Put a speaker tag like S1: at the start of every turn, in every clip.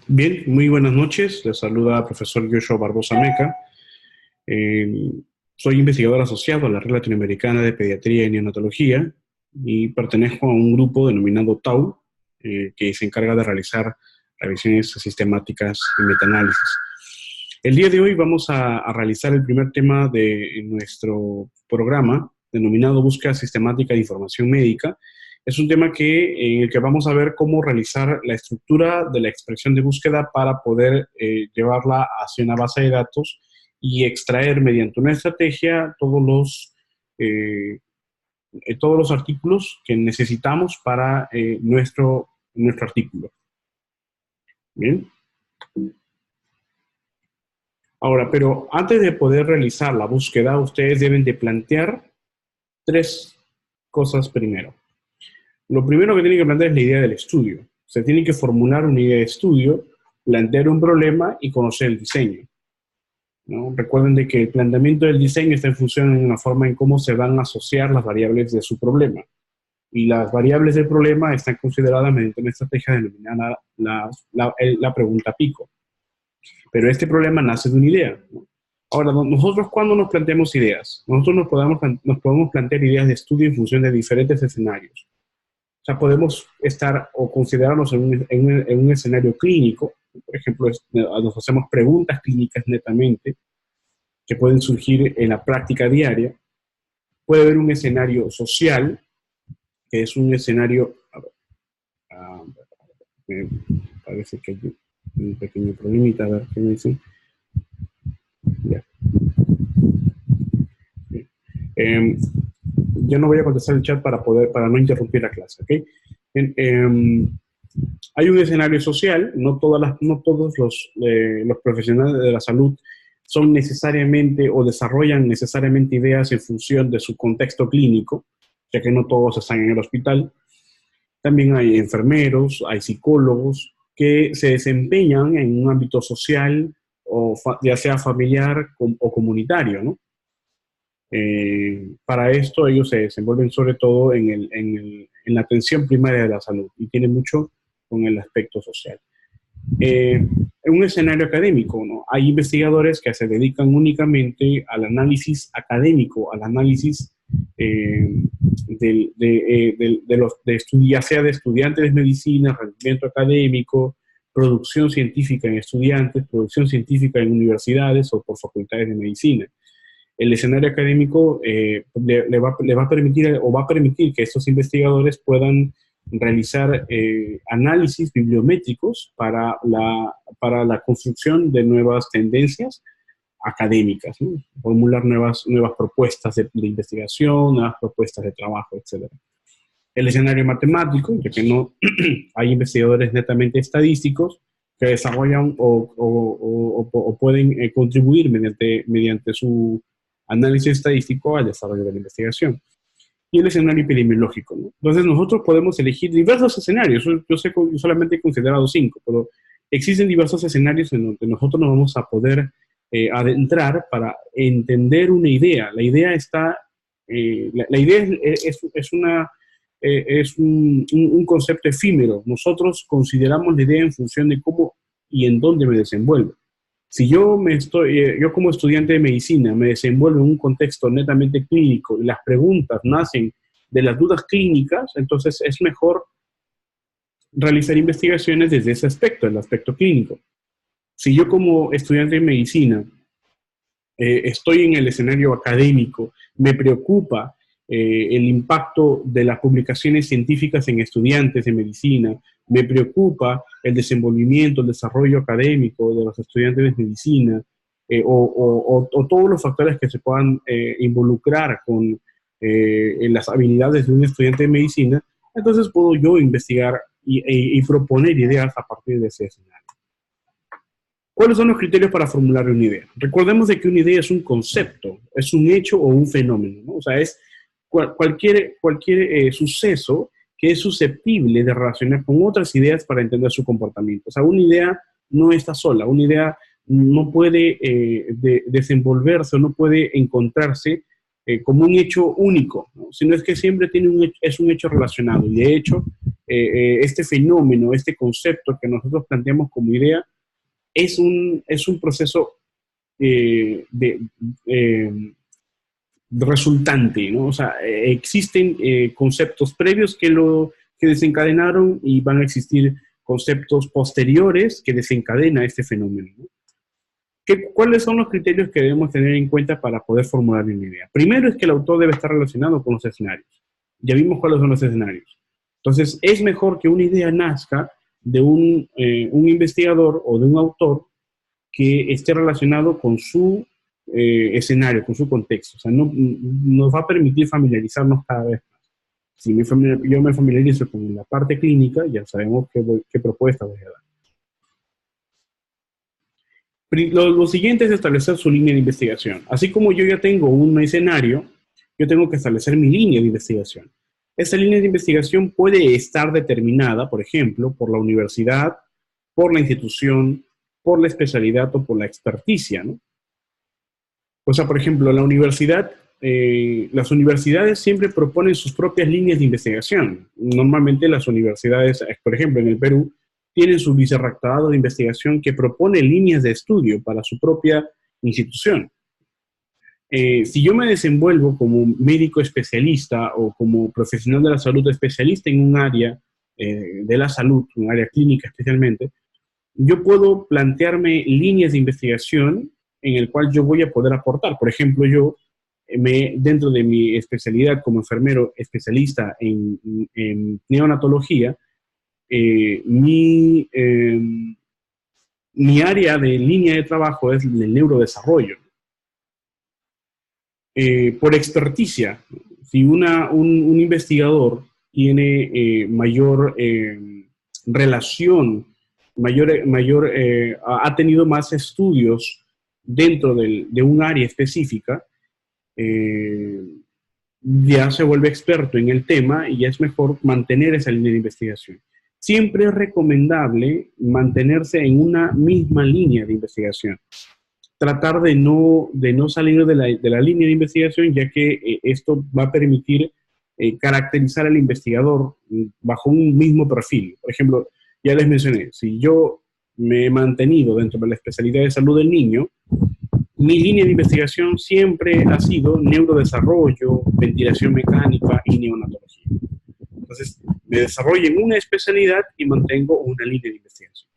S1: Bien, muy buenas noches. Les saluda el profesor Joshua Barbosa Meca. Eh, Soy investigador asociado a la Red Latinoamericana de Pediatría y Neonatología y pertenezco a un grupo denominado TAU, que se encarga de realizar revisiones sistemáticas y metaanálisis. El día de hoy vamos a realizar el primer tema de nuestro programa, denominado Búsqueda Sistemática de Información Médica. Es un tema en el que vamos a ver cómo realizar la estructura de la expresión de búsqueda para poder llevarla hacia una base de datos y extraer mediante una estrategia eh, todos los artículos que necesitamos para nuestro artículo. Bien. Ahora, pero antes de poder realizar la búsqueda, ustedes deben de plantear tres cosas primero. Lo primero que tienen que plantear es la idea del estudio. Se tiene que formular una idea de estudio, plantear un problema y conocer el diseño, ¿no? Recuerden de que el planteamiento del diseño está en función en una forma en cómo se van a asociar las variables de su problema. Y las variables del problema están consideradas mediante una estrategia denominada la pregunta pico. Pero este problema nace de una idea, ¿no? Ahora, nosotros cuando nos planteamos ideas, nosotros nos podemos plantear ideas de estudio en función de diferentes escenarios. O sea, podemos estar o considerarnos en un escenario clínico. Por ejemplo, nos hacemos preguntas clínicas netamente que pueden surgir en la práctica diaria. Puede haber un escenario social, que es un escenario... A ver, me parece que hay un pequeño problemita, a ver qué me dicen. Ya. Yo no voy a contestar el chat para no interrumpir la clase, ¿ok? Hay un escenario social, no todos los profesionales de la salud son necesariamente o desarrollan necesariamente ideas en función de su contexto clínico, ya que no todos están en el hospital. También hay enfermeros, hay psicólogos que se desempeñan en un ámbito social, o ya sea familiar o comunitario, ¿no? Para esto ellos se desenvuelven sobre todo en la atención primaria de la salud y tiene mucho con el aspecto social. En un escenario académico, ¿no? Hay investigadores que se dedican únicamente al análisis académico, al análisis ya sea de estudiantes de medicina, rendimiento académico, producción científica en estudiantes, producción científica en universidades o por facultades de medicina. El escenario académico le va a permitir o va a permitir que estos investigadores puedan realizar análisis bibliométricos para la construcción de nuevas tendencias académicas, ¿no? Formular nuevas propuestas de investigación, nuevas propuestas de trabajo, etc. El escenario matemático, ya que no hay investigadores netamente estadísticos que desarrollan o pueden contribuir mediante su análisis estadístico al desarrollo de la investigación. Y el escenario epidemiológico, ¿no? Entonces nosotros podemos elegir diversos escenarios. Yo solamente he considerado 5, pero existen diversos escenarios en donde nosotros nos vamos a poder adentrar para entender una idea. La idea está, la idea es un concepto efímero. Nosotros consideramos la idea en función de cómo y en dónde me desenvuelvo. Si yo como estudiante de medicina me desenvuelvo en un contexto netamente clínico y las preguntas nacen de las dudas clínicas, entonces es mejor realizar investigaciones desde ese aspecto, el aspecto clínico. Si yo como estudiante de medicina estoy en el escenario académico, me preocupa el impacto de las publicaciones científicas en estudiantes de medicina, me preocupa el desenvolvimiento, el desarrollo académico de los estudiantes de medicina, o todos los factores que se puedan involucrar en las habilidades de un estudiante de medicina, entonces puedo yo investigar y proponer ideas a partir de ese escenario. ¿Cuáles son los criterios para formular una idea? Recordemos de que una idea es un concepto, es un hecho o un fenómeno, ¿no? O sea, es cualquier suceso que es susceptible de relacionar con otras ideas para entender su comportamiento. O sea, una idea no está sola, una idea no puede desenvolverse o no puede encontrarse como un hecho único, ¿no? Sino es que siempre tiene es un hecho relacionado. Y de hecho, este fenómeno, este concepto que nosotros planteamos como idea, es un proceso eh, resultante, ¿no? O sea, existen conceptos previos que desencadenaron y van a existir conceptos posteriores que desencadena este fenómeno, ¿no? ¿Cuáles son los criterios que debemos tener en cuenta para poder formular una idea? Primero es que el autor debe estar relacionado con los escenarios. Ya vimos cuáles son los escenarios. Entonces, es mejor que una idea nazca de un investigador o de un autor que esté relacionado con su escenario, con su contexto. O sea, nos va a permitir familiarizarnos cada vez más. Si yo me familiarizo con la parte clínica, ya sabemos qué propuesta voy a dar. Lo siguiente es establecer su línea de investigación. Así como yo ya tengo un escenario, yo tengo que establecer mi línea de investigación. Esa línea de investigación puede estar determinada, por ejemplo, por la universidad, por la institución, por la especialidad o por la experticia, ¿no? O sea, por ejemplo, las universidades siempre proponen sus propias líneas de investigación. Normalmente las universidades, por ejemplo, en el Perú, tienen su vicerrectorado de investigación que propone líneas de estudio para su propia institución. Si yo me desenvuelvo como médico especialista o como profesional de la salud especialista en un área de la salud, un área clínica especialmente, yo puedo plantearme líneas de investigación en el cual yo voy a poder aportar. Por ejemplo, yo dentro de mi especialidad como enfermero especialista en neonatología, eh, mi, eh, mi área de línea de trabajo es el neurodesarrollo. Por experticia, si un investigador tiene mayor relación, ha tenido más estudios dentro de un área específica, eh, ya se vuelve experto en el tema y ya es mejor mantener esa línea de investigación. Siempre es recomendable mantenerse en una misma línea de investigación. Tratar de no salir de la línea de investigación, ya que esto va a permitir caracterizar al investigador bajo un mismo perfil. Por ejemplo, ya les mencioné, si yo me he mantenido dentro de la especialidad de salud del niño, mi línea de investigación siempre ha sido neurodesarrollo, ventilación mecánica y neonatología. Entonces, me desarrollo en una especialidad y mantengo una línea de investigación.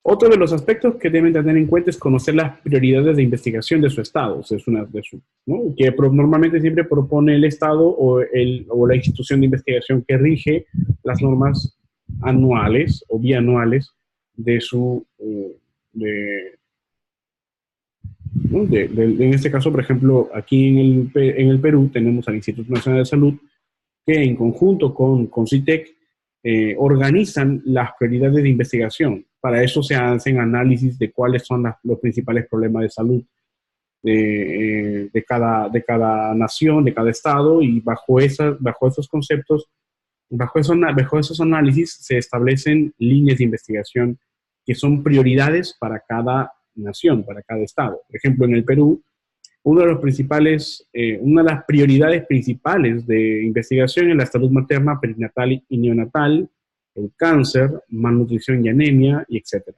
S1: Otro de los aspectos que deben tener en cuenta es conocer las prioridades de investigación de su estado, o sea, es una de sus, ¿no? Que normalmente siempre propone el estado o la institución de investigación que rige las normas anuales o bianuales de su, ¿no? En este caso, por ejemplo, aquí en el Perú tenemos al Instituto Nacional de Salud que en conjunto con CITEC organizan las prioridades de investigación. Para eso se hacen análisis de cuáles son los principales problemas de salud de cada nación, de cada estado, y bajo esos conceptos, bajo esos análisis se establecen líneas de investigación que son prioridades para cada nación, para cada estado. Por ejemplo, en el Perú, una de las prioridades principales de investigación es la salud materna, perinatal y neonatal, el cáncer, malnutrición y anemia, y etc.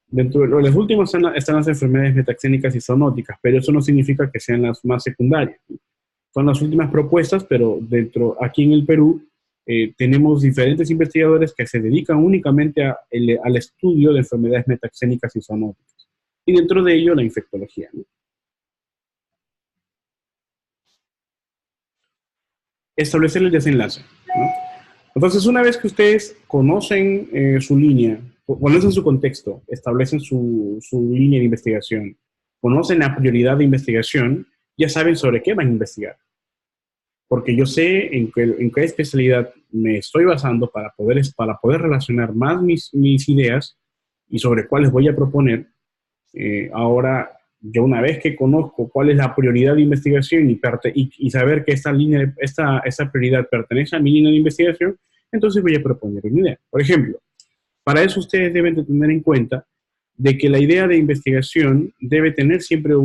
S1: Dentro de las últimas están las enfermedades metaxénicas y zoonóticas, pero eso no significa que sean las más secundarias. Son las últimas propuestas, pero aquí en el Perú tenemos diferentes investigadores que se dedican únicamente al estudio de enfermedades metaxénicas y zoonóticas. Y dentro de ello, la infectología, ¿no? Establecer el desenlace, ¿no? Entonces, una vez que ustedes conocen su línea, conocen su contexto, establecen su línea de investigación, conocen la prioridad de investigación, ya saben sobre qué van a investigar. Porque yo sé en qué especialidad me estoy basando para poder relacionar más mis ideas y sobre cuáles voy a proponer. Ahora, yo una vez que conozco cuál es la prioridad de investigación y saber que esa prioridad pertenece a mi línea de investigación, entonces voy a proponer una idea. Por ejemplo, para eso ustedes deben de tener en cuenta de que la idea de investigación debe tener siempre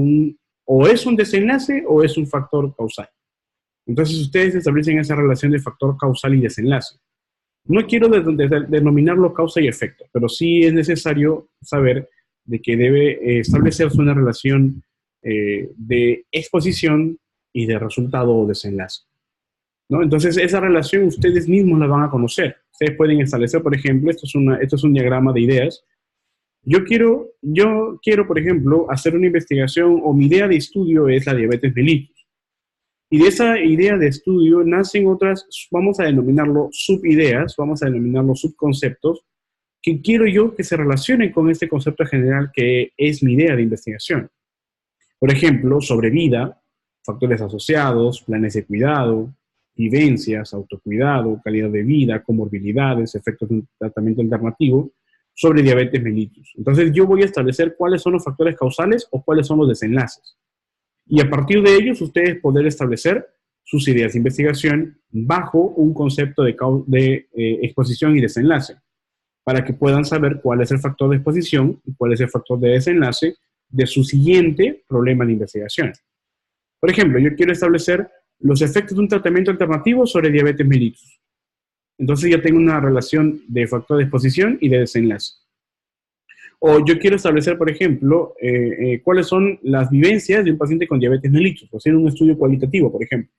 S1: o es un desenlace o es un factor causal. Entonces ustedes establecen esa relación de factor causal y desenlace. No quiero denominarlo causa y efecto, pero sí es necesario saber de que debe establecerse una relación de exposición y de resultado o desenlace, ¿no? Entonces, esa relación ustedes mismos la van a conocer. Ustedes pueden establecer, por ejemplo, esto es un diagrama de ideas. Yo quiero, por ejemplo, hacer una investigación, o mi idea de estudio es la diabetes mellitus. Y de esa idea de estudio nacen otras, vamos a denominarlo subideas, vamos a denominarlo subconceptos, que quiero yo que se relacionen con este concepto general que es mi idea de investigación. Por ejemplo, sobre vida, factores asociados, planes de cuidado, vivencias, autocuidado, calidad de vida, comorbilidades, efectos de un tratamiento alternativo, sobre diabetes mellitus. Entonces yo voy a establecer cuáles son los factores causales o cuáles son los desenlaces. Y a partir de ellos ustedes poder establecer sus ideas de investigación bajo un concepto de exposición y desenlace, para que puedan saber cuál es el factor de exposición y cuál es el factor de desenlace de su siguiente problema de investigación. Por ejemplo, yo quiero establecer los efectos de un tratamiento alternativo sobre diabetes mellitus. Entonces ya tengo una relación de factor de exposición y de desenlace. O yo quiero establecer, por ejemplo, cuáles son las vivencias de un paciente con diabetes mellitus, o hacer un estudio cualitativo, por ejemplo.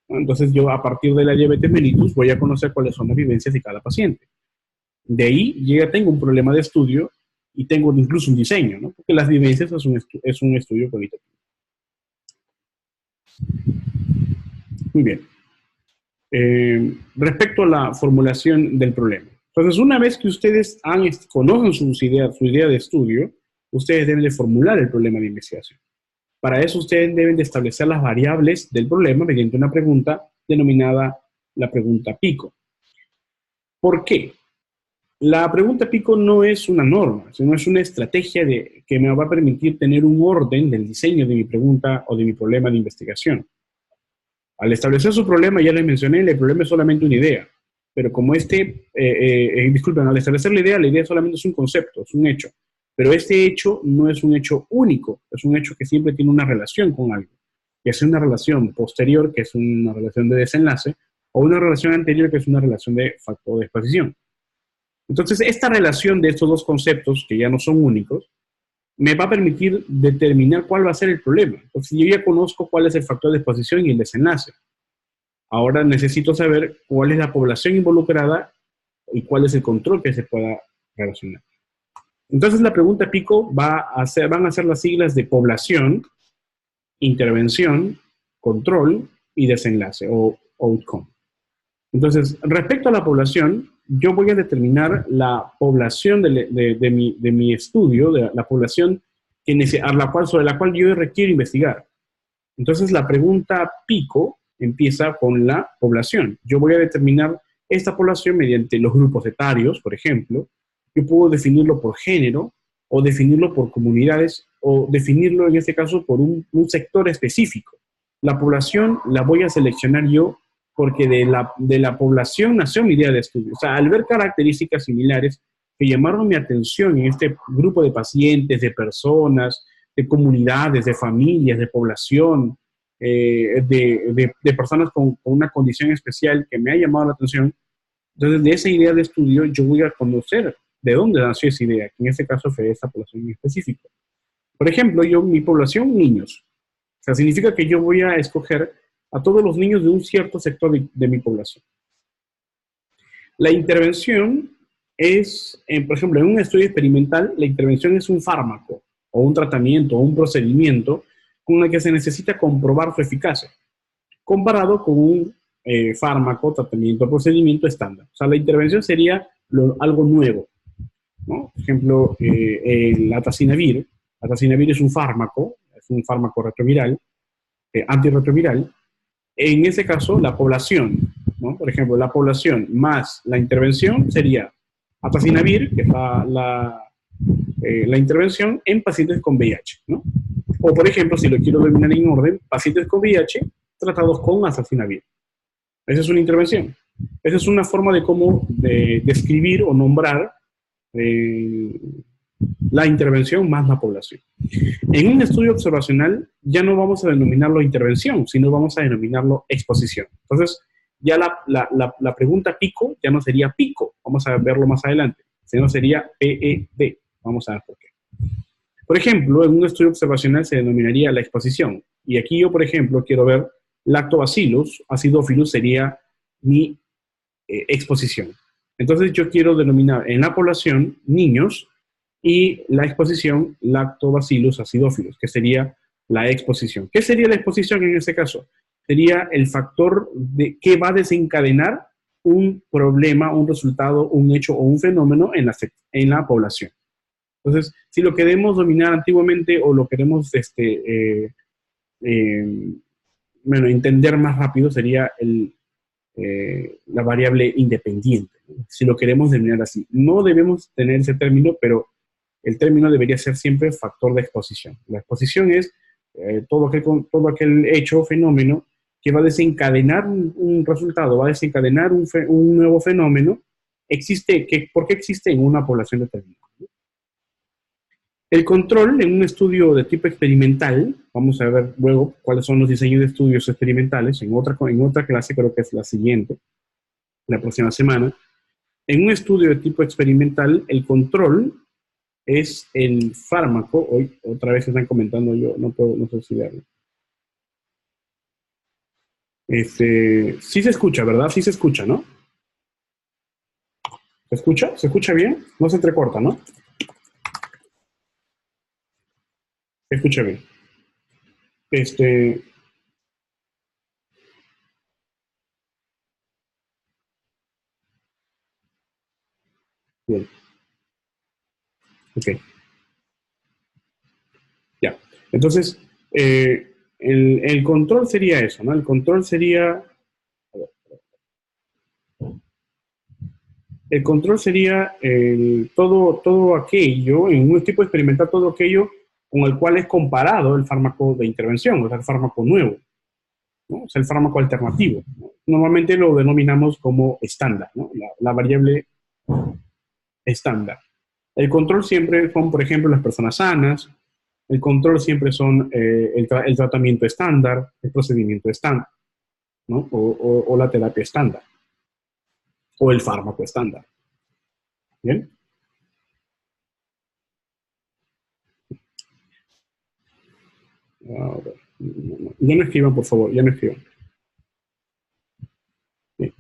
S1: Entonces yo, a partir de la diabetes mellitus, voy a conocer cuáles son las vivencias de cada paciente. De ahí ya tengo un problema de estudio y tengo incluso un diseño, ¿no? Porque las vivencias es un estudio cualitativo. Muy bien. Respecto a la formulación del problema. Entonces, una vez que ustedes conocen su idea de estudio, ustedes deben de formular el problema de investigación. Para eso ustedes deben de establecer las variables del problema mediante una pregunta denominada la pregunta PICO. ¿Por qué? La pregunta PICO no es una norma, sino es una estrategia que me va a permitir tener un orden del diseño de mi pregunta o de mi problema de investigación. Al establecer su problema, ya les mencioné, el problema es solamente una idea. Pero como disculpen, al establecer la idea solamente es un concepto, es un hecho. Pero este hecho no es un hecho único, es un hecho que siempre tiene una relación con algo. Que es una relación posterior, que es una relación de desenlace, o una relación anterior, que es una relación de factor de exposición. Entonces, esta relación de estos dos conceptos, que ya no son únicos, me va a permitir determinar cuál va a ser el problema. Entonces, yo ya conozco cuál es el factor de exposición y el desenlace. Ahora necesito saber cuál es la población involucrada y cuál es el control que se pueda relacionar. Entonces, la pregunta PICO van a ser las siglas de población, intervención, control y desenlace, o outcome. Entonces, respecto a la población, yo voy a determinar la población de mi estudio, de la población sobre la cual yo requiero investigar. Entonces, la pregunta PICO empieza con la población. Yo voy a determinar esta población mediante los grupos etarios, por ejemplo. Yo puedo definirlo por género, o definirlo por comunidades, o definirlo, en este caso, por un sector específico. La población la voy a seleccionar yo porque de la población nació mi idea de estudio. O sea, al ver características similares que llamaron mi atención en este grupo de pacientes, de personas, de comunidades, de familias, de población, de personas con una condición especial que me ha llamado la atención, entonces de esa idea de estudio yo voy a conocer de dónde nació esa idea, que en este caso fue esta población en específico. Por ejemplo, mi población, niños. O sea, significa que yo voy a escoger a todos los niños de un cierto sector de mi población. La intervención es, por ejemplo, en un estudio experimental, la intervención es un fármaco, o un tratamiento, o un procedimiento con el que se necesita comprobar su eficacia, comparado con un fármaco, tratamiento, procedimiento estándar. O sea, la intervención sería algo nuevo, ¿no? Por ejemplo, el atacinavir. Atacinavir es un fármaco retroviral, antirretroviral. En ese caso, la población, ¿no? Por ejemplo, la población más la intervención sería atacinavir, que es la intervención en pacientes con VIH, ¿no? O, por ejemplo, si lo quiero denominar en orden, pacientes con VIH tratados con azacinavir. Esa es una intervención. Esa es una forma de cómo describir o nombrar La intervención más la población. En un estudio observacional ya no vamos a denominarlo intervención, sino vamos a denominarlo exposición. Entonces, ya la pregunta pico ya no sería pico, vamos a verlo más adelante, sino sería PED. Vamos a ver por qué. Por ejemplo, en un estudio observacional se denominaría la exposición. Y aquí yo, por ejemplo, quiero ver lactobacillus acidófilos sería mi exposición. Entonces yo quiero denominar en la población niños y la exposición lactobacillus acidófilos, que sería la exposición. ¿Qué sería la exposición en este caso? Sería el factor que va a desencadenar un problema, un resultado, un hecho o un fenómeno en la población. Entonces, si lo queremos dominar antiguamente o lo queremos entender más rápido, sería la variable independiente, ¿no? Si lo queremos denominar así. No debemos tener ese término, pero el término debería ser siempre factor de exposición. La exposición es todo aquel hecho o fenómeno que va a desencadenar un resultado, va a desencadenar un nuevo fenómeno. ¿Por qué existe en una población determinada? El control en un estudio de tipo experimental, vamos a ver luego cuáles son los diseños de estudios experimentales, en otra clase, creo que es la siguiente, la próxima semana. En un estudio de tipo experimental, el control es el fármaco. Hoy otra vez están comentando, yo no sé si verlo. Sí se escucha, ¿verdad? Sí se escucha, ¿no? ¿Se escucha? ¿Se escucha bien? No se entrecorta, ¿no? Se escucha bien. Bien. Ok. Ya. Entonces, el control sería eso, ¿no? El control sería... El control sería todo aquello, en un tipo experimental, todo aquello con el cual es comparado el fármaco de intervención, o sea, el fármaco nuevo, ¿no? O sea, el fármaco alternativo, ¿no? Normalmente lo denominamos como estándar, ¿no? La variable estándar. El control siempre son, por ejemplo, las personas sanas. El control siempre son el tratamiento estándar, el procedimiento estándar, ¿no? O la terapia estándar, o el fármaco estándar. ¿Bien? Ya no escriban, por favor, ya no escriban. Bien.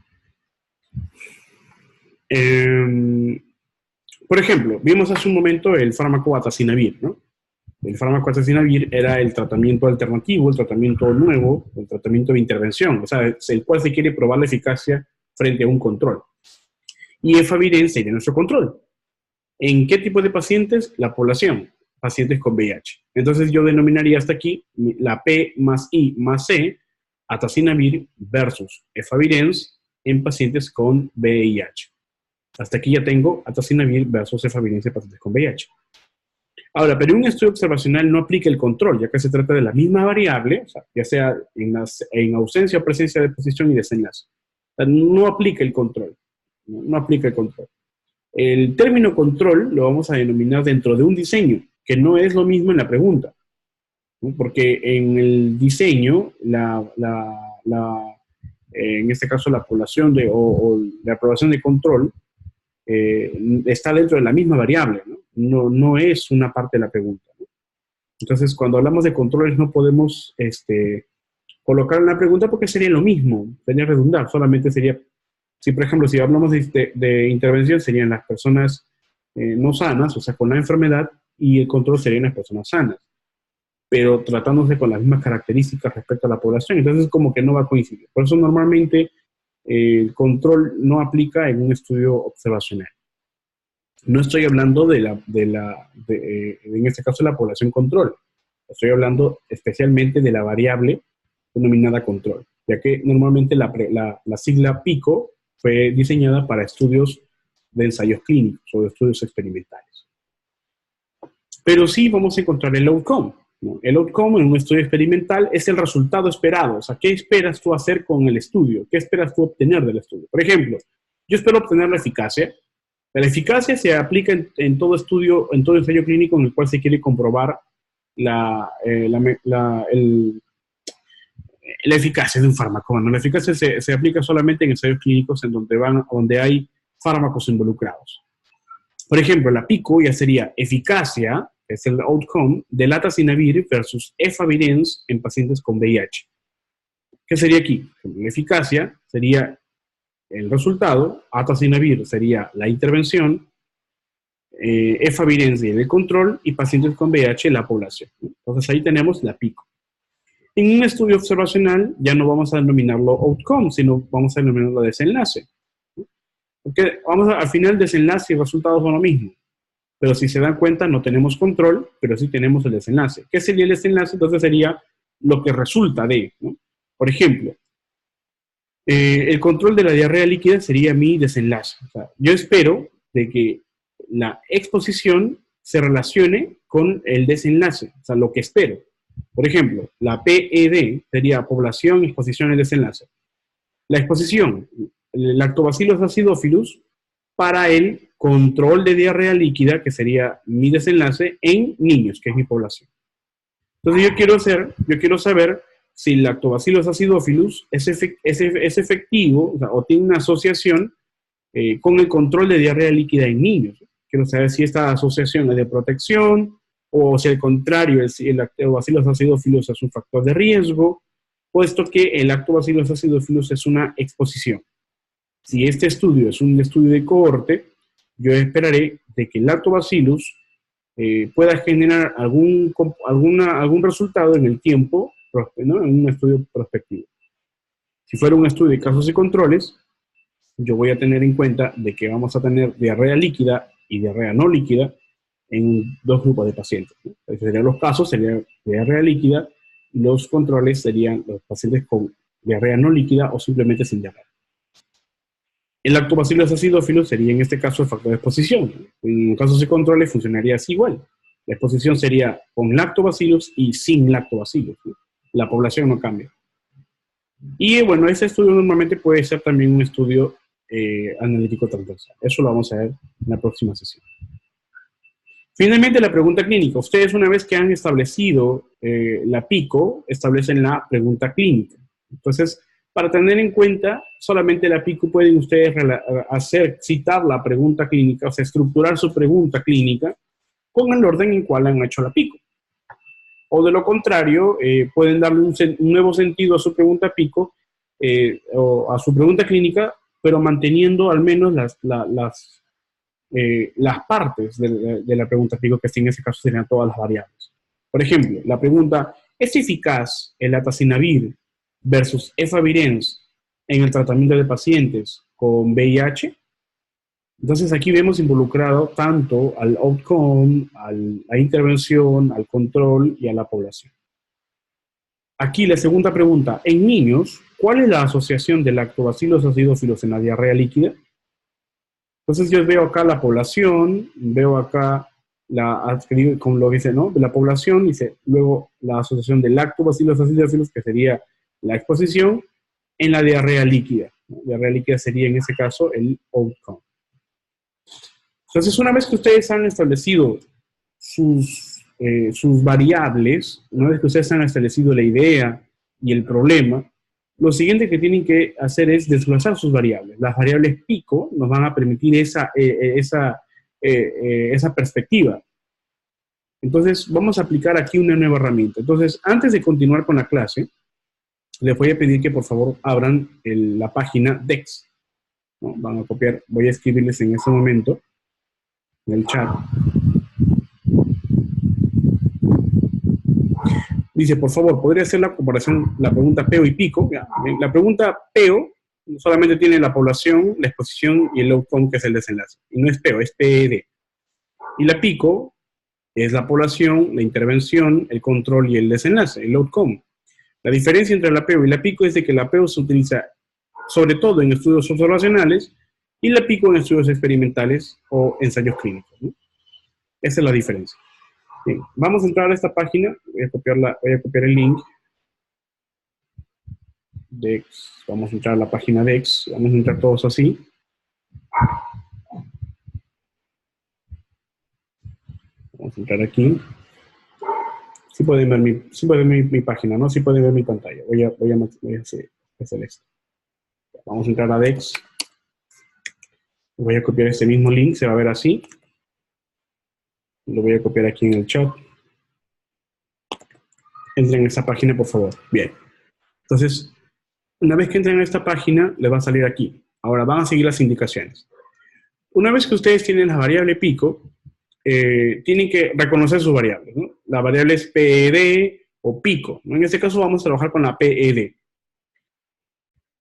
S1: Por ejemplo, vimos hace un momento el fármaco azazinavir, ¿no? El fármaco azazinavir era el tratamiento alternativo, el tratamiento nuevo, el tratamiento de intervención, o sea, el cual se quiere probar la eficacia frente a un control. Y efavirenz sería nuestro control. ¿En qué tipo de pacientes? La población, pacientes con VIH. Entonces yo denominaría hasta aquí la P más I más C, azazinavir versus efavirenz en pacientes con VIH. Hasta aquí ya tengo azazinavir versus efavirenz en pacientes con VIH. Ahora, pero un estudio observacional no aplica el control, ya que se trata de la misma variable, o sea, ya sea en ausencia o presencia de posición y desenlace. O sea, no aplica el control. No aplica el control. El término control lo vamos a denominar dentro de un diseño, que no es lo mismo en la pregunta, ¿no? Porque en el diseño, en este caso la población o la aprobación de control está dentro de la misma variable, ¿no? No es una parte de la pregunta, ¿no? Entonces, cuando hablamos de controles no podemos colocar en la pregunta porque sería lo mismo, sería redundar, solamente sería... Si, por ejemplo, si hablamos de intervención, serían las personas no sanas, o sea, con la enfermedad, y el control serían las personas sanas, pero tratándose con las mismas características respecto a la población. Entonces, como que no va a coincidir. Por eso, normalmente, el control no aplica en un estudio observacional. No estoy hablando en este caso, de la población control. Estoy hablando especialmente de la variable denominada control, ya que normalmente la sigla PICO fue diseñada para estudios de ensayos clínicos o de estudios experimentales. Pero sí vamos a encontrar el outcome, ¿no? El outcome en un estudio experimental es el resultado esperado. O sea, ¿qué esperas tú hacer con el estudio? ¿Qué esperas tú obtener del estudio? Por ejemplo, yo espero obtener la eficacia, La eficacia se aplica en todo estudio, en todo ensayo clínico en el cual se quiere comprobar la eficacia de un fármaco. Bueno, la eficacia se aplica solamente en ensayos clínicos en donde hay fármacos involucrados. Por ejemplo, la PICO ya sería eficacia, que es el outcome, del atazanavir versus efavirenz en pacientes con VIH. ¿Qué sería aquí? La eficacia sería el resultado, atazanavir sería la intervención, efavirenz el control y pacientes con VIH la población. Entonces ahí tenemos la PICO. En un estudio observacional ya no vamos a denominarlo outcome, sino vamos a denominarlo desenlace. Porque al final desenlace y resultados son lo mismo. Pero si se dan cuenta no tenemos control, pero sí tenemos el desenlace. ¿Qué sería el desenlace? Entonces sería lo que resulta de, ¿no? Por ejemplo, el control de la diarrea líquida sería mi desenlace. O sea, yo espero de que la exposición se relacione con el desenlace, o sea, lo que espero. Por ejemplo, la PED sería población, exposición y desenlace. La exposición, el Lactobacillus acidophilus, para el control de diarrea líquida, que sería mi desenlace, en niños, que es mi población. Entonces yo quiero saber si el Lactobacillus acidophilus es efectivo, o tiene una asociación con el control de diarrea líquida en niños. Quiero saber si esta asociación es de protección, o si al contrario, el Lactobacillus acidophilus es un factor de riesgo, puesto que el Lactobacillus acidophilus es una exposición. Si este estudio es un estudio de cohorte, yo esperaré de que el Lactobacillus pueda generar algún resultado en el tiempo, ¿no? En un estudio prospectivo. Si fuera un estudio de casos y controles, yo voy a tener en cuenta de que vamos a tener diarrea líquida y diarrea no líquida en dos grupos de pacientes, ¿no? Serían los casos, sería diarrea líquida, y los controles serían los pacientes con diarrea no líquida o simplemente sin diarrea. El Lactobacillus acidophilus sería en este caso el factor de exposición. En casos de controles funcionaría así igual. La exposición sería con lactobacillus y sin lactobacillus, ¿no? La población no cambia. Y bueno, ese estudio normalmente puede ser también un estudio analítico transversal. Eso lo vamos a ver en la próxima sesión. Finalmente, la pregunta clínica. Ustedes, una vez que han establecido la PICO, establecen la pregunta clínica. Entonces, para tener en cuenta, solamente la PICO pueden ustedes citar la pregunta clínica, o sea, estructurar su pregunta clínica con el orden en cual han hecho la PICO. O de lo contrario, pueden darle un nuevo sentido a su pregunta PICO o a su pregunta clínica, pero manteniendo al menos las partes de la pregunta PICO, que en ese caso serían todas las variables. Por ejemplo, la pregunta, ¿es eficaz el atazanavir versus efavirenz en el tratamiento de pacientes con VIH? Entonces aquí vemos involucrado tanto al outcome, a la intervención, al control y a la población. Aquí la segunda pregunta, en niños, ¿cuál es la asociación del Lactobacillus acidophilus en la diarrea líquida? Entonces yo veo acá la población, veo acá como lo dice, ¿no? De la población, dice luego la asociación del Lactobacillus acidophilus, que sería la exposición, en la diarrea líquida. ¿No? Diarrea líquida sería en ese caso el outcome. Entonces, una vez que ustedes han establecido sus variables, una vez que ustedes han establecido la idea y el problema, lo siguiente que tienen que hacer es desglosar sus variables. Las variables PICO nos van a permitir esa perspectiva. Entonces, vamos a aplicar aquí una nueva herramienta. Entonces, antes de continuar con la clase, les voy a pedir que por favor abran la página DEX. ¿No? Van a copiar, voy a escribirles en este momento en el chat. Dice, por favor, ¿podría hacer la comparación, la pregunta PEO y PICO? La pregunta PEO solamente tiene la población, la exposición y el outcome, que es el desenlace. Y no es PEO, es PED. Y la PICO es la población, la intervención, el control y el desenlace, el outcome. La diferencia entre la PEO y la PICO es de que la PEO se utiliza sobre todo en estudios observacionales y la PICO en estudios experimentales o ensayos clínicos, ¿no? Esa es la diferencia. Bien, vamos a entrar a esta página, voy a copiar el link. DEX, vamos a entrar a la página DEX, vamos a entrar todos así. Vamos a entrar aquí. Sí pueden ver mi página, ¿no? Sí pueden ver mi pantalla. Voy a hacer esto. Vamos a entrar a Dex. Voy a copiar este mismo link, se va a ver así. Lo voy a copiar aquí en el chat. Entren en esta página, por favor. Bien. Entonces, una vez que entren en esta página, les va a salir aquí. Ahora van a seguir las indicaciones. Una vez que ustedes tienen la variable pico, tienen que reconocer sus variables, ¿no? La variable es PED o pico, ¿no? En este caso vamos a trabajar con la PED.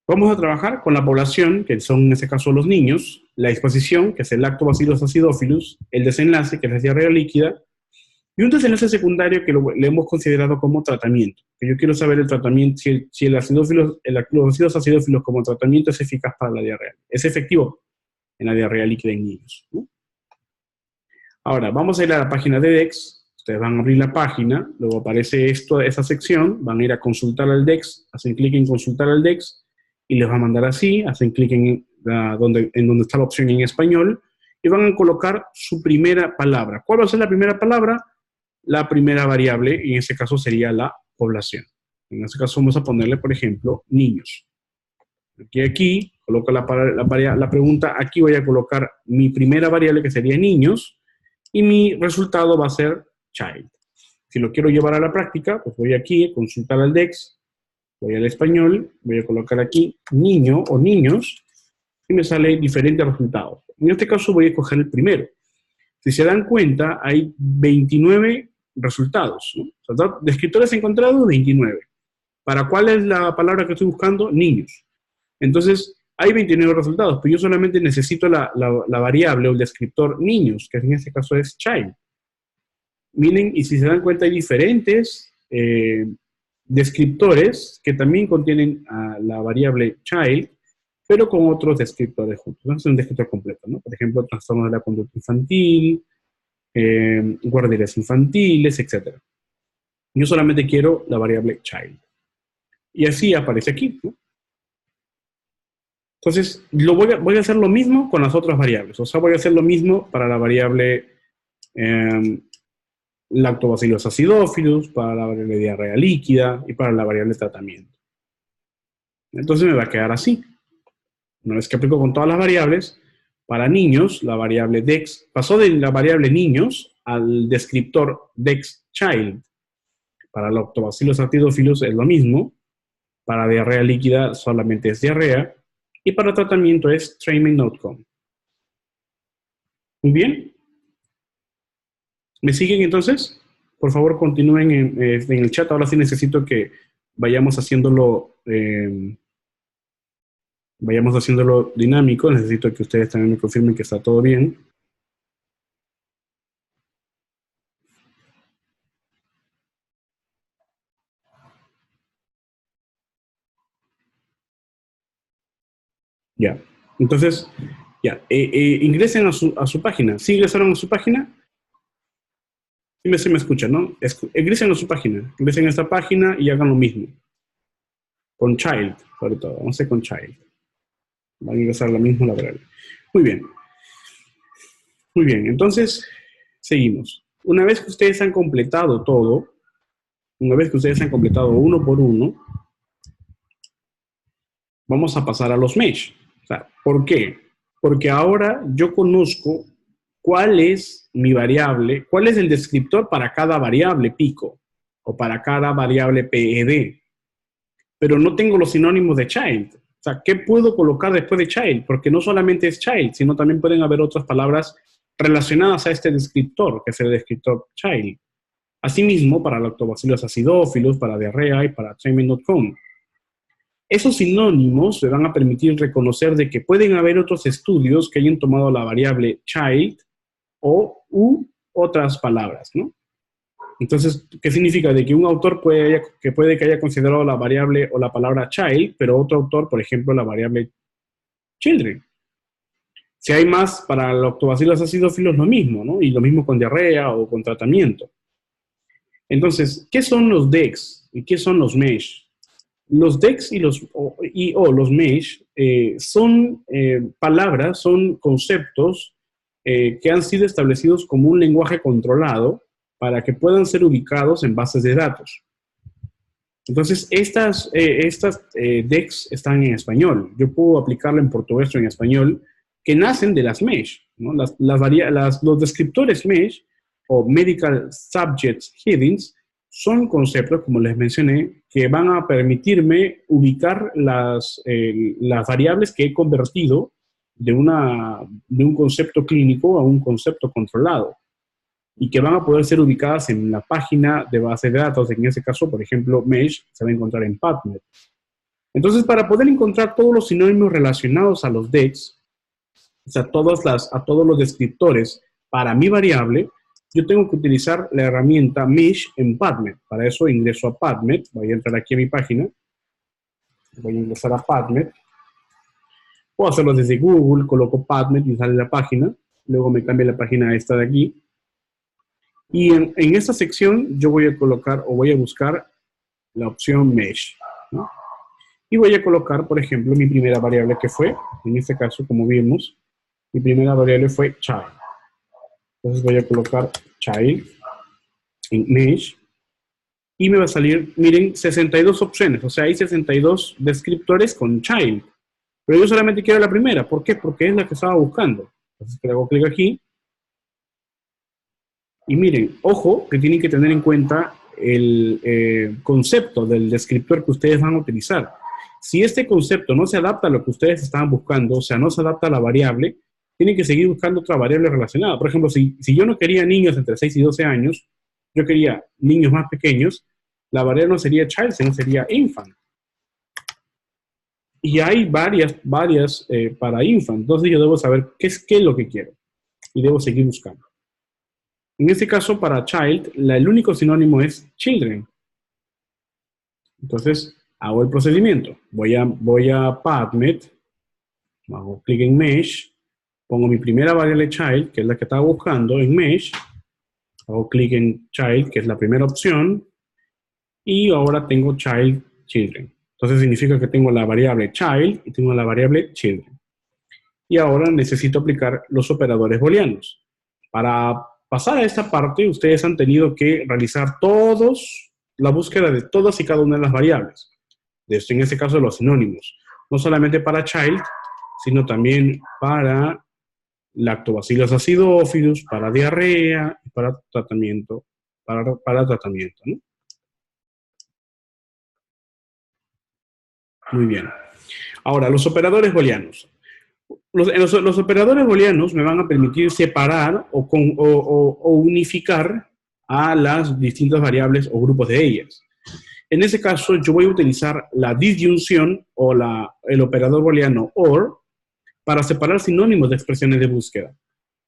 S1: Vamos a trabajar con la población, que son en este caso los niños, la disposición, que es el lactobacillus acidophilus, el desenlace, que es la diarrea líquida, y un desenlace secundario que le hemos considerado como tratamiento. Que yo quiero saber el tratamiento, si el lactobacillus acidophilus como tratamiento es eficaz para la diarrea. Es efectivo en la diarrea líquida en niños, ¿no? Ahora, vamos a ir a la página de Dex. Ustedes van a abrir la página, luego aparece esa sección, van a ir a consultar al Dex, hacen clic en consultar al Dex, y les va a mandar así, hacen clic en donde está la opción en español, y van a colocar su primera palabra. ¿Cuál va a ser la primera palabra? La primera variable, y en este caso sería la población. En este caso vamos a ponerle, por ejemplo, niños. Aquí coloco la pregunta, aquí voy a colocar mi primera variable que sería niños, y mi resultado va a ser child. Si lo quiero llevar a la práctica, pues voy aquí, consultar al Dex, voy al español, voy a colocar aquí niño o niños, y me salen diferentes resultados. En este caso voy a escoger el primero. Si se dan cuenta, hay 29 resultados, ¿no? O sea, descriptores encontrados, 29. ¿Para cuál es la palabra que estoy buscando? Niños. Entonces, hay 29 resultados, pero yo solamente necesito la variable o el descriptor niños, que en este caso es child. Miren, y si se dan cuenta, hay diferentes descriptores que también contienen la variable child, pero con otros descriptores juntos. No es un descriptor completo, ¿no? Por ejemplo, trastornos de la conducta infantil, guarderías infantiles, etc. Yo solamente quiero la variable child. Y así aparece aquí, ¿no? Entonces, voy a hacer lo mismo con las otras variables. O sea, voy a hacer lo mismo para la variable lactobacillus acidophilus, para la variable diarrea líquida y para la variable tratamiento. Entonces me va a quedar así. Una vez que aplico con todas las variables, para niños, la variable dex pasó de la variable niños al descriptor dex child. Para lactobacillus acidophilus es lo mismo. Para diarrea líquida solamente es diarrea. Y para tratamiento es treatment outcome. Muy bien. ¿Me siguen entonces? Por favor, continúen en el chat. Ahora sí necesito que vayamos haciéndolo dinámico. Necesito que ustedes también me confirmen que está todo bien. Ya. Entonces, ya. Ingresen a su página. ¿Sí ingresaron a su página? Sí me escuchan, ¿no? Ingresen a su página. Ingresen a esta página y hagan lo mismo. Con child, sobre todo. Vamos a hacer con child. Van a ingresar la misma variable. Muy bien. Muy bien. Entonces, seguimos. Una vez que ustedes han completado todo, una vez que ustedes han completado uno por uno, vamos a pasar a los mesh. O sea, ¿por qué? Porque ahora yo conozco cuál es mi variable, cuál es el descriptor para cada variable pico o para cada variable PED. Pero no tengo los sinónimos de child. O sea, ¿qué puedo colocar después de child? Porque no solamente es child, sino también pueden haber otras palabras relacionadas a este descriptor, que es el descriptor child. Asimismo, para lactobacillus acidophilus, para diarrea y para treatment.com. Esos sinónimos le van a permitir reconocer de que pueden haber otros estudios que hayan tomado la variable child u otras palabras, ¿no? Entonces, ¿qué significa? De que un autor puede que haya considerado la variable o la palabra child, pero otro autor, por ejemplo, la variable children. Si hay más para lactobacillus acidophilus, lo mismo, ¿no? Y lo mismo con diarrea o con tratamiento. Entonces, ¿qué son los DEX y qué son los MESH? Los DEX y los MESH son palabras, son conceptos que han sido establecidos como un lenguaje controlado para que puedan ser ubicados en bases de datos. Entonces, estas DEX están en español. Yo puedo aplicarlo en portugués o en español, que nacen de las mesh, ¿no? Los descriptores mesh o medical subjects headings son conceptos, como les mencioné, que van a permitirme ubicar las variables que he convertido de un concepto clínico a un concepto controlado, y que van a poder ser ubicadas en la página de base de datos. En ese caso, por ejemplo, mesh se va a encontrar en PubMed. Entonces, para poder encontrar todos los sinónimos relacionados a los DEX, o sea, a todos los descriptores para mi variable, yo tengo que utilizar la herramienta mesh en PubMed. Para eso ingreso a PubMed, voy a entrar aquí a mi página, voy a ingresar a PubMed. Puedo hacerlo desde Google, coloco PubMed y sale la página, luego me cambia la página esta de aquí. Y en esta sección yo voy a colocar o voy a buscar la opción mesh, ¿no? Y voy a colocar, por ejemplo, mi primera variable que fue, en este caso, como vimos, mi primera variable fue child. Entonces voy a colocar child en mesh y me va a salir, miren, 62 opciones. O sea, hay 62 descriptores con child. Pero yo solamente quiero la primera. ¿Por qué? Porque es la que estaba buscando. Entonces le hago clic aquí. Y miren, ojo, que tienen que tener en cuenta el concepto del descriptor que ustedes van a utilizar. Si este concepto no se adapta a lo que ustedes estaban buscando, o sea, no se adapta a la variable, tienen que seguir buscando otra variable relacionada. Por ejemplo, si yo no quería niños entre 6 y 12 años, yo quería niños más pequeños, la variable no sería child, sino sería infant. Y hay varias para infant. Entonces yo debo saber qué es lo que quiero. Y debo seguir buscando. En este caso, para child, el único sinónimo es children. Entonces, hago el procedimiento. Voy a PubMed, hago clic en mesh, pongo mi primera variable child, que es la que estaba buscando, en mesh, hago clic en child, que es la primera opción, y ahora tengo child children. Entonces significa que tengo la variable child y tengo la variable children. Y ahora necesito aplicar los operadores booleanos. Para pasar a esta parte, ustedes han tenido que realizar la búsqueda de todas y cada una de las variables. En este caso, los sinónimos. No solamente para child, sino también para lactobacillus acidophilus, para diarrea, y para tratamiento, ¿no? Muy bien. Ahora, los operadores booleanos. Los operadores booleanos me van a permitir separar o unificar a las distintas variables o grupos de ellas. En ese caso, yo voy a utilizar la disyunción o el operador booleano OR para separar sinónimos de expresiones de búsqueda.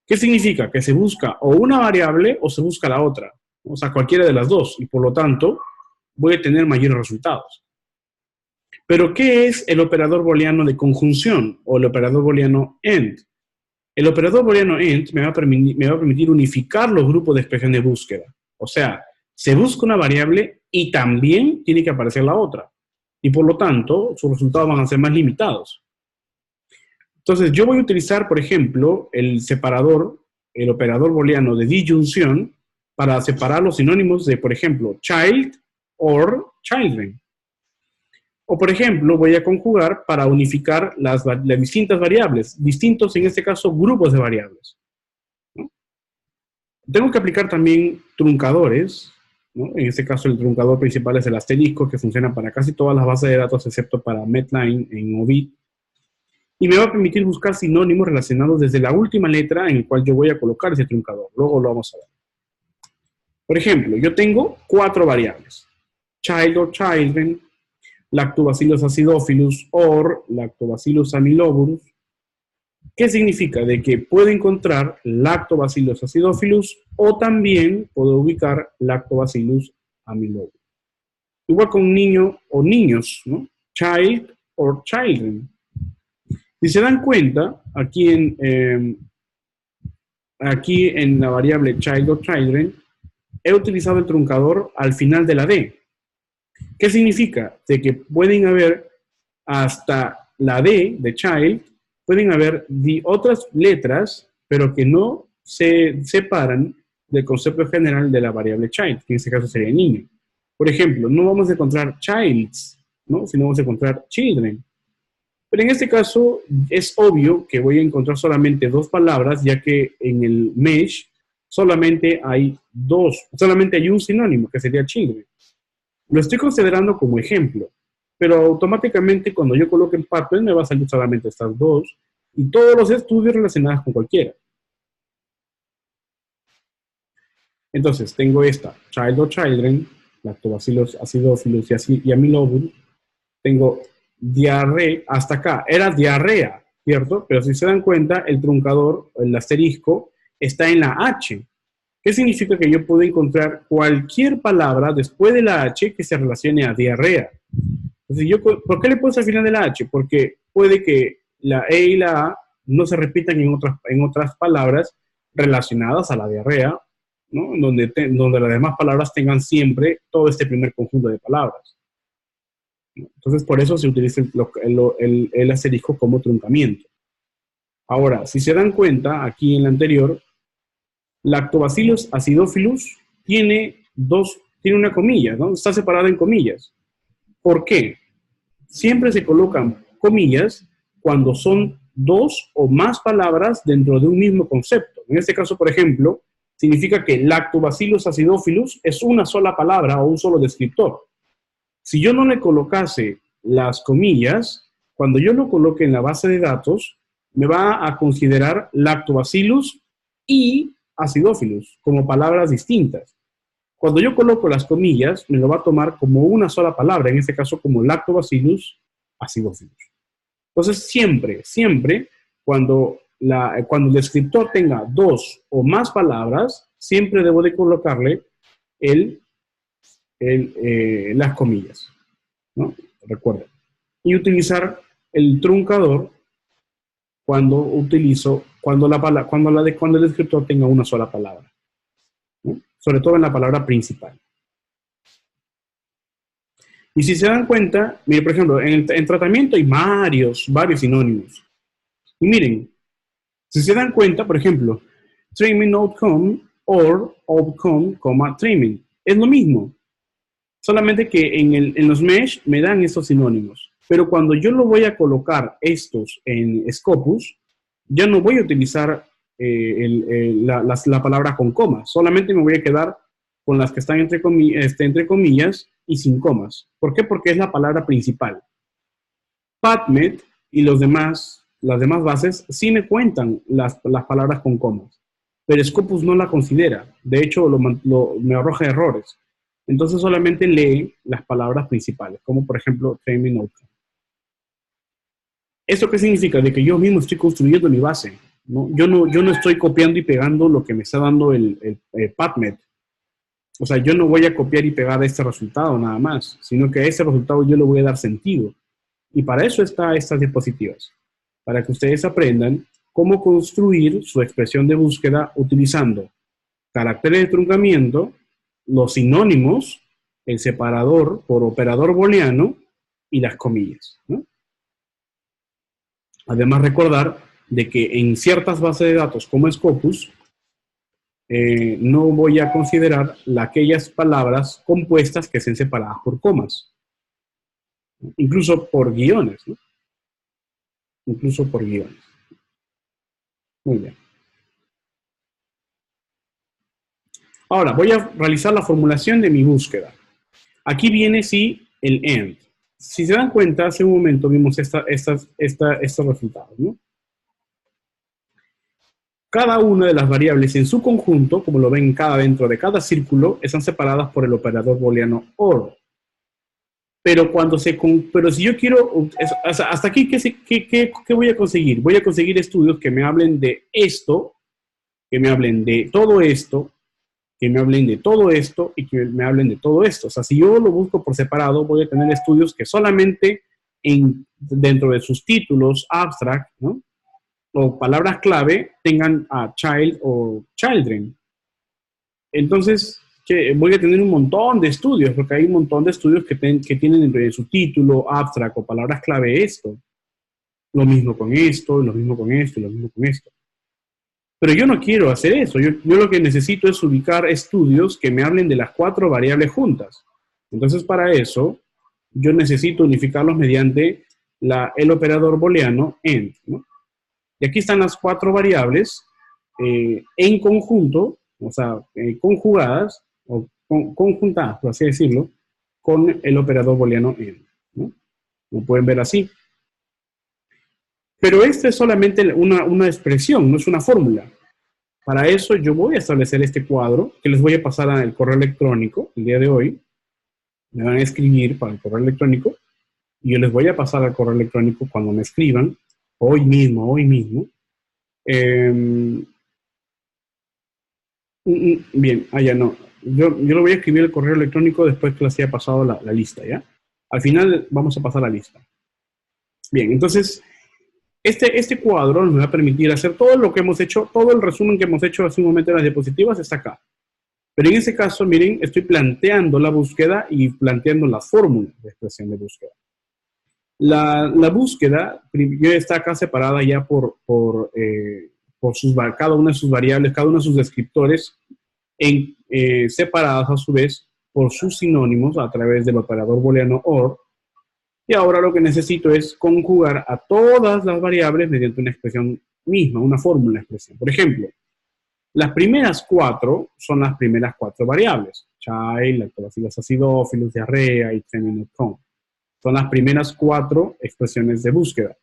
S1: ¿Qué significa? Que se busca o una variable o se busca la otra. O sea, cualquiera de las dos. Y por lo tanto, voy a tener mayores resultados. Pero, ¿qué es el operador booleano de conjunción o el operador booleano AND? El operador booleano AND me va a permitir unificar los grupos de expresión de búsqueda. O sea, se busca una variable y también tiene que aparecer la otra. Y por lo tanto, sus resultados van a ser más limitados. Entonces, yo voy a utilizar, por ejemplo, el operador booleano de disyunción para separar los sinónimos de, por ejemplo, child or children. O, por ejemplo, voy a conjugar para unificar las distintas variables, distintos, en este caso, grupos de variables, ¿no? Tengo que aplicar también truncadores, ¿no? En este caso, el truncador principal es el asterisco, que funciona para casi todas las bases de datos, excepto para Medline en OVID. Y me va a permitir buscar sinónimos relacionados desde la última letra en el cual yo voy a colocar ese truncador. Luego lo vamos a ver. Por ejemplo, yo tengo 4 variables. Child or children, Lactobacillus acidophilus or Lactobacillus amyloburus. ¿Qué significa? De que puedo encontrar Lactobacillus acidophilus o también puedo ubicar Lactobacillus amyloburus. Igual con niño o niños, ¿no? Child or children. Si se dan cuenta, aquí en la variable child or children, he utilizado el truncador al final de la D. ¿Qué significa? De que pueden haber hasta la D de child, pueden haber otras letras pero que no se separan del concepto general de la variable child, que en este caso sería niño. Por ejemplo, no vamos a encontrar childs, ¿no? Sino vamos a encontrar children. Pero en este caso es obvio que voy a encontrar solamente dos palabras, ya que en el mesh solamente hay un sinónimo, que sería children. Lo estoy considerando como ejemplo, pero automáticamente cuando yo coloque el pattern me va a salir solamente estas dos y todos los estudios relacionados con cualquiera. Entonces, tengo esta, child o children, lactobacillus acidophilus y amyloidus. Tengo diarrea, hasta acá, era diarrea, ¿cierto? Pero si se dan cuenta, el truncador, el asterisco, está en la H. ¿Qué significa? Que yo puedo encontrar cualquier palabra después de la H que se relacione a diarrea. Entonces, ¿por qué le puse al final de la H? Porque puede que la E y la A no se repitan en otras palabras relacionadas a la diarrea, ¿no? Donde las demás palabras tengan siempre todo este primer conjunto de palabras. Entonces, por eso se utiliza el asterisco como truncamiento. Ahora, si se dan cuenta, aquí en la anterior, Lactobacillus acidophilus tiene una comilla, ¿no? Está separada en comillas. ¿Por qué? Siempre se colocan comillas cuando son dos o más palabras dentro de un mismo concepto. En este caso, por ejemplo, significa que Lactobacillus acidophilus es una sola palabra o un solo descriptor. Si yo no le colocase las comillas, cuando yo lo coloque en la base de datos, me va a considerar Lactobacillus y Acidophilus como palabras distintas. Cuando yo coloco las comillas, me lo va a tomar como una sola palabra, en este caso como Lactobacillus acidophilus. Entonces, siempre, cuando el descriptor tenga dos o más palabras, siempre debo de colocarle las comillas, ¿no? Recuerden. Y utilizar el truncador cuando el descriptor tenga una sola palabra, ¿no? Sobre todo en la palabra principal. Y si se dan cuenta, miren, por ejemplo, en tratamiento hay varios sinónimos. Y miren, si se dan cuenta, por ejemplo, trimming outcome or outcome, trimming. Es lo mismo. Solamente que en los mesh me dan estos sinónimos. Pero cuando yo lo voy a colocar estos en Scopus, ya no voy a utilizar la palabra con comas. Solamente me voy a quedar con las que están entre comillas y sin comas. ¿Por qué? Porque es la palabra principal. PubMed y las demás bases sí me cuentan las palabras con comas. Pero Scopus no la considera. De hecho, me arroja errores. Entonces solamente lee las palabras principales, como por ejemplo, training outcome. ¿Esto qué significa? De que yo mismo estoy construyendo mi base, ¿no? Yo no estoy copiando y pegando lo que me está dando el PubMed. O sea, yo no voy a copiar y pegar este resultado nada más, sino que a ese resultado yo le voy a dar sentido. Y para eso están estas diapositivas, para que ustedes aprendan cómo construir su expresión de búsqueda utilizando caracteres de truncamiento, los sinónimos, el separador por operador booleano y las comillas, ¿no? Además, recordar de que en ciertas bases de datos como Scopus, no voy a considerar aquellas palabras compuestas que sean separadas por comas, incluso por guiones, ¿no? Incluso por guiones. Muy bien. Ahora, voy a realizar la formulación de mi búsqueda. Aquí viene, sí, el AND. Si se dan cuenta, hace un momento vimos estos resultados, ¿no? Cada una de las variables en su conjunto, como lo ven dentro de cada círculo, están separadas por el operador booleano OR. Pero si yo quiero, hasta aquí, ¿qué voy a conseguir? Voy a conseguir estudios que me hablen de esto, que me hablen de todo esto, que me hablen de todo esto y que me hablen de todo esto. O sea, si yo lo busco por separado, voy a tener estudios que solamente dentro de sus títulos, abstract, ¿no? O palabras clave, tengan a child o children. Entonces, voy a tener un montón de estudios, porque hay un montón de estudios que tienen en su título, abstract o palabras clave esto. Lo mismo con esto, lo mismo con esto, lo mismo con esto. Pero yo no quiero hacer eso. Yo lo que necesito es ubicar estudios que me hablen de las 4 variables juntas. Entonces, para eso, yo necesito unificarlos mediante el operador booleano AND, ¿no? Y aquí están las 4 variables en conjunto, o sea, conjugadas, o conjuntadas, por así decirlo, con el operador booleano AND, ¿no? Lo pueden ver así. Pero esta es solamente una expresión, no es una fórmula. Para eso yo voy a establecer este cuadro que les voy a pasar al correo electrónico el día de hoy. Me van a escribir para el correo electrónico y yo les voy a pasar al correo electrónico cuando me escriban, hoy mismo. Bien, ya no. Yo lo voy a escribir el correo electrónico después que les haya pasado la lista, ¿ya? Al final vamos a pasar la lista. Bien, entonces, este cuadro nos va a permitir hacer todo lo que hemos hecho, todo el resumen que hemos hecho hace un momento en las diapositivas está acá. Pero en ese caso, miren, estoy planteando la búsqueda y planteando la fórmula de expresión de búsqueda. La búsqueda ya está acá separada ya por cada una de sus variables, cada uno de sus descriptores, separadas a su vez por sus sinónimos a través del operador booleano OR. Y ahora lo que necesito es conjugar a todas las variables mediante una expresión misma, una fórmula de expresión. Por ejemplo, las primeras 4 son las primeras 4 variables. Child, lactobacillus acidophilus, diarrea y tremendocom. Son las primeras 4 expresiones de búsqueda.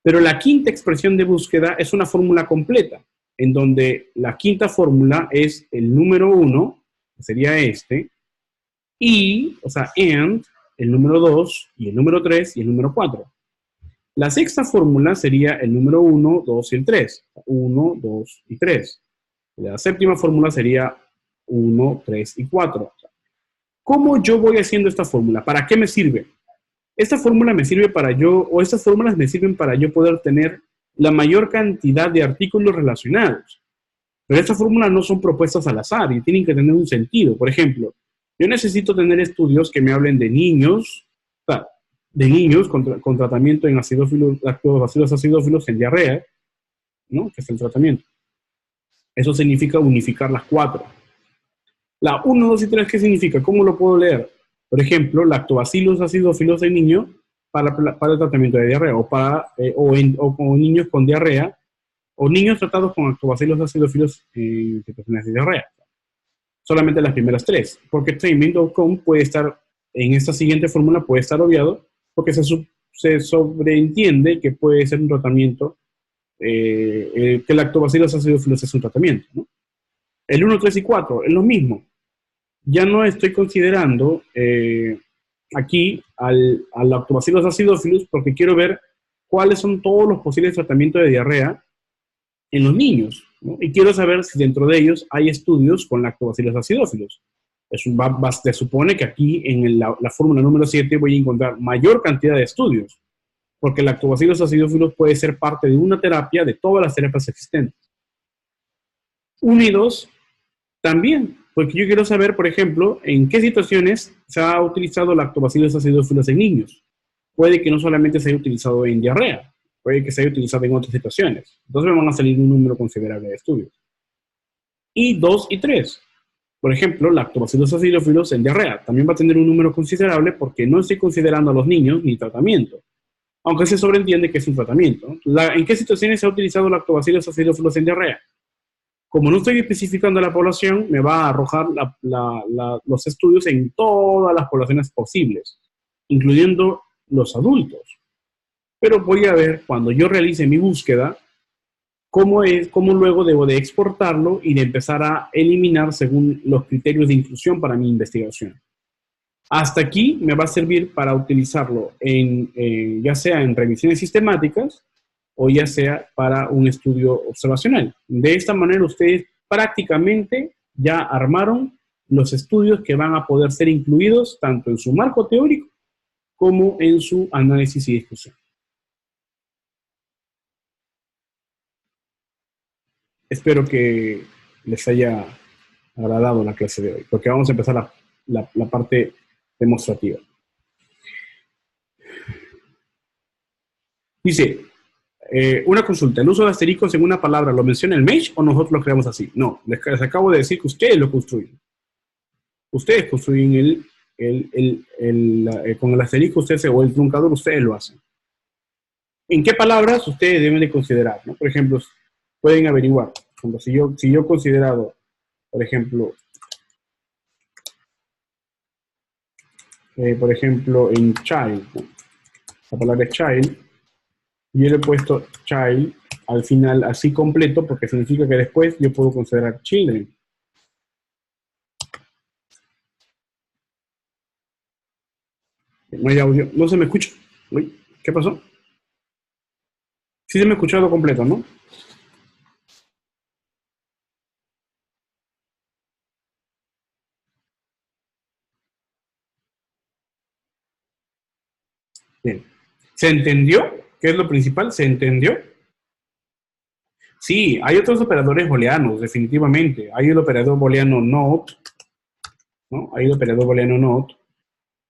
S1: Pero la quinta expresión de búsqueda es una fórmula completa, en donde la quinta fórmula es el número 1, que sería este, y, o sea, AND, el número 2, y el número 3, y el número 4. La sexta fórmula sería el número 1, 2 y el 3. 1, 2 y 3. La séptima fórmula sería 1, 3 y 4. ¿Cómo yo voy haciendo esta fórmula? ¿Para qué me sirve? Esta fórmula me sirve estas fórmulas me sirven para yo poder tener la mayor cantidad de artículos relacionados. Pero estas fórmulas no son propuestas al azar y tienen que tener un sentido. Por ejemplo, yo necesito tener estudios que me hablen de niños, o sea, de niños con tratamiento en lactobacillus acidófilos en diarrea, ¿no? Que es el tratamiento. Eso significa unificar las 4. La 1, 2 y 3, ¿qué significa? ¿Cómo lo puedo leer? Por ejemplo, lactobacillus acidófilos en niños para el tratamiento de diarrea, o con niños con diarrea, o niños tratados con lactobacillus acidófilos en situaciones de diarrea. Solamente las primeras 3, porque training.com puede estar, en esta siguiente fórmula puede estar obviado, porque se sobreentiende que puede ser un tratamiento, que lactobacillus acidófilos es un tratamiento, ¿no? El 1, 3 y 4 es lo mismo. Ya no estoy considerando aquí al lactobacillus acidófilos porque quiero ver cuáles son todos los posibles tratamientos de diarrea en los niños, ¿no? Y quiero saber si dentro de ellos hay estudios con lactobacillus acidófilos. Se supone que aquí en la fórmula número 7 voy a encontrar mayor cantidad de estudios, porque el lactobacillus acidófilos puede ser parte de una terapia de todas las terapias existentes. 1 y 2 también, porque yo quiero saber, por ejemplo, en qué situaciones se ha utilizado lactobacillus acidófilos en niños. Puede que no solamente se haya utilizado en diarrea, puede que se haya utilizado en otras situaciones. Entonces me van a salir un número considerable de estudios. Y 2 y 3. Por ejemplo, lactobacillus acidófilos en diarrea también va a tener un número considerable porque no estoy considerando a los niños ni tratamiento, aunque se sobreentiende que es un tratamiento. ¿En qué situaciones se ha utilizado lactobacillus acidófilos en diarrea? Como no estoy especificando la población, me va a arrojar los estudios en todas las poblaciones posibles, incluyendo los adultos. Pero voy a ver, cuando yo realice mi búsqueda, cómo luego debo de exportarlo y de empezar a eliminar según los criterios de inclusión para mi investigación. Hasta aquí me va a servir para utilizarlo ya sea en revisiones sistemáticas, o ya sea para un estudio observacional. De esta manera ustedes prácticamente ya armaron los estudios que van a poder ser incluidos tanto en su marco teórico como en su análisis y discusión. Espero que les haya agradado la clase de hoy, porque vamos a empezar la parte demostrativa. Dice, una consulta. ¿El uso de asteriscos en una palabra lo menciona el Mesh o nosotros lo creamos así? No, les acabo de decir que ustedes lo construyen. Ustedes construyen con el asterisco ustedes, o el truncador, ustedes lo hacen. ¿En qué palabras ustedes deben de considerar, ¿no? Por ejemplo, pueden averiguar. Si yo he considerado, por ejemplo, en child, ¿no? La palabra es child, yo le he puesto child al final así completo porque significa que después yo puedo considerar children. No hay audio, no se me escucha. Uy, ¿qué pasó? Sí se me ha escuchado completo, ¿no? Bien. ¿Se entendió? ¿Qué es lo principal? ¿Se entendió? Sí, hay otros operadores booleanos, definitivamente. Hay el operador booleano not, ¿no? Hay el operador booleano not.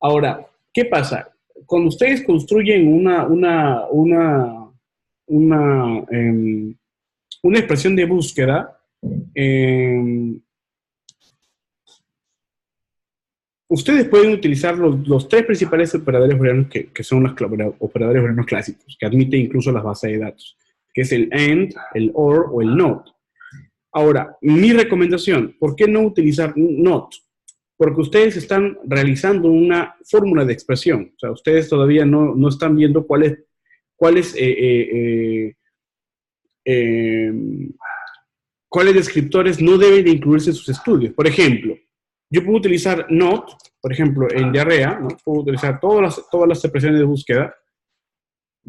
S1: Ahora, ¿qué pasa? Cuando ustedes construyen una expresión de búsqueda, ustedes pueden utilizar los tres principales operadores booleanos que son los operadores booleanos clásicos, que admiten incluso las bases de datos, que es el AND, el OR o el NOT. Ahora, mi recomendación, ¿por qué no utilizar NOT? Porque ustedes están realizando una fórmula de expresión. O sea, ustedes todavía no están viendo cuáles descriptores no deben de incluirse en sus estudios. Por ejemplo, yo puedo utilizar NOT, por ejemplo, en diarrea, ¿no? Puedo utilizar todas las expresiones de búsqueda,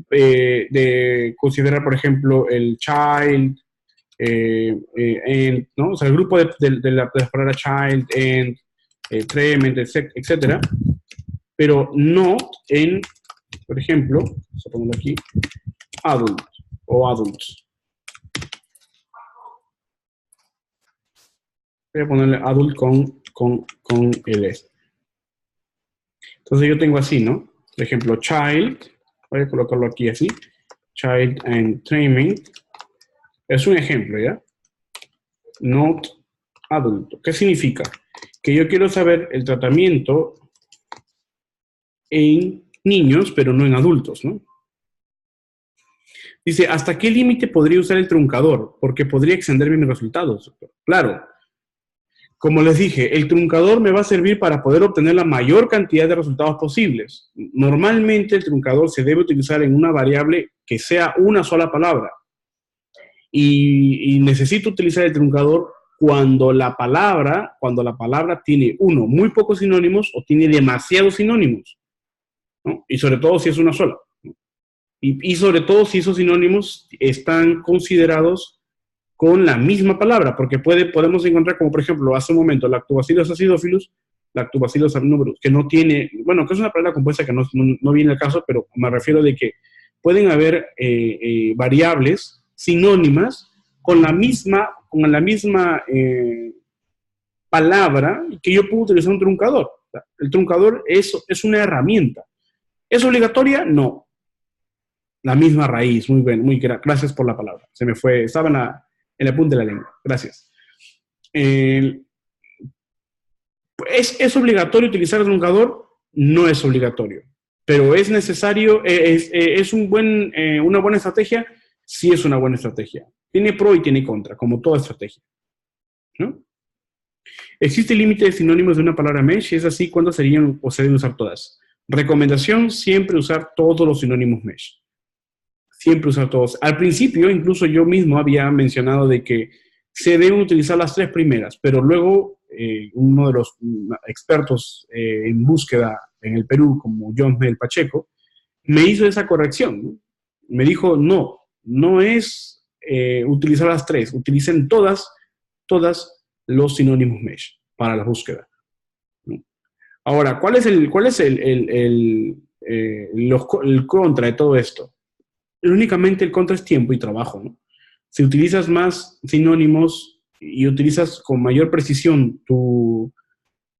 S1: de considerar, por ejemplo, el child, and, ¿no? O sea, el grupo de la palabra child, and, trement, etcétera, pero no en, por ejemplo, vamos a ponerlo aquí, adult o adults. Voy a ponerle adult con el S. Entonces yo tengo así, ¿no? Por ejemplo, child, voy a colocarlo aquí así, child and training, es un ejemplo, ¿ya? Not adulto. ¿Qué significa? Que yo quiero saber el tratamiento en niños, pero no en adultos, ¿no? Dice, ¿hasta qué límite podría usar el truncador? Porque podría extenderme mis resultados. Claro, como les dije, el truncador me va a servir para poder obtener la mayor cantidad de resultados posibles. Normalmente el truncador se debe utilizar en una variable que sea una sola palabra. Y necesito utilizar el truncador cuando la palabra tiene muy pocos sinónimos o tiene demasiados sinónimos, ¿no? Y sobre todo si es una sola. Y sobre todo si esos sinónimos están considerados con la misma palabra, porque podemos encontrar, como por ejemplo, hace un momento, Lactobacillus acidophilus, Lactobacillus acidophilus, que no tiene, bueno, que es una palabra compuesta que no viene al caso, pero me refiero de que pueden haber variables sinónimas con la misma palabra que yo puedo utilizar un truncador. El truncador es una herramienta. ¿Es obligatoria? No. La misma raíz, muy bien, gracias por la palabra. Se me fue, estaba en la punta de la lengua. Gracias. ¿Es obligatorio utilizar el truncador? No es obligatorio. Pero es necesario, es una buena estrategia. Sí es una buena estrategia. Tiene pro y tiene contra, como toda estrategia, ¿no? ¿Existe límite de sinónimos de una palabra mesh? Si es así, ¿cuándo serían o se deben usar todas? Recomendación, siempre usar todos los sinónimos mesh. Siempre usar todos. Al principio, incluso yo mismo había mencionado de que se deben utilizar las tres primeras, pero luego uno de los expertos en búsqueda en el Perú, como John Mel Pacheco, me hizo esa corrección, ¿no? Me dijo, no es utilizar las tres, utilicen todas los sinónimos mesh para la búsqueda, ¿no? Ahora, ¿cuál es el contra de todo esto? Únicamente el contra es tiempo y trabajo, ¿no? Si utilizas más sinónimos y utilizas con mayor precisión tu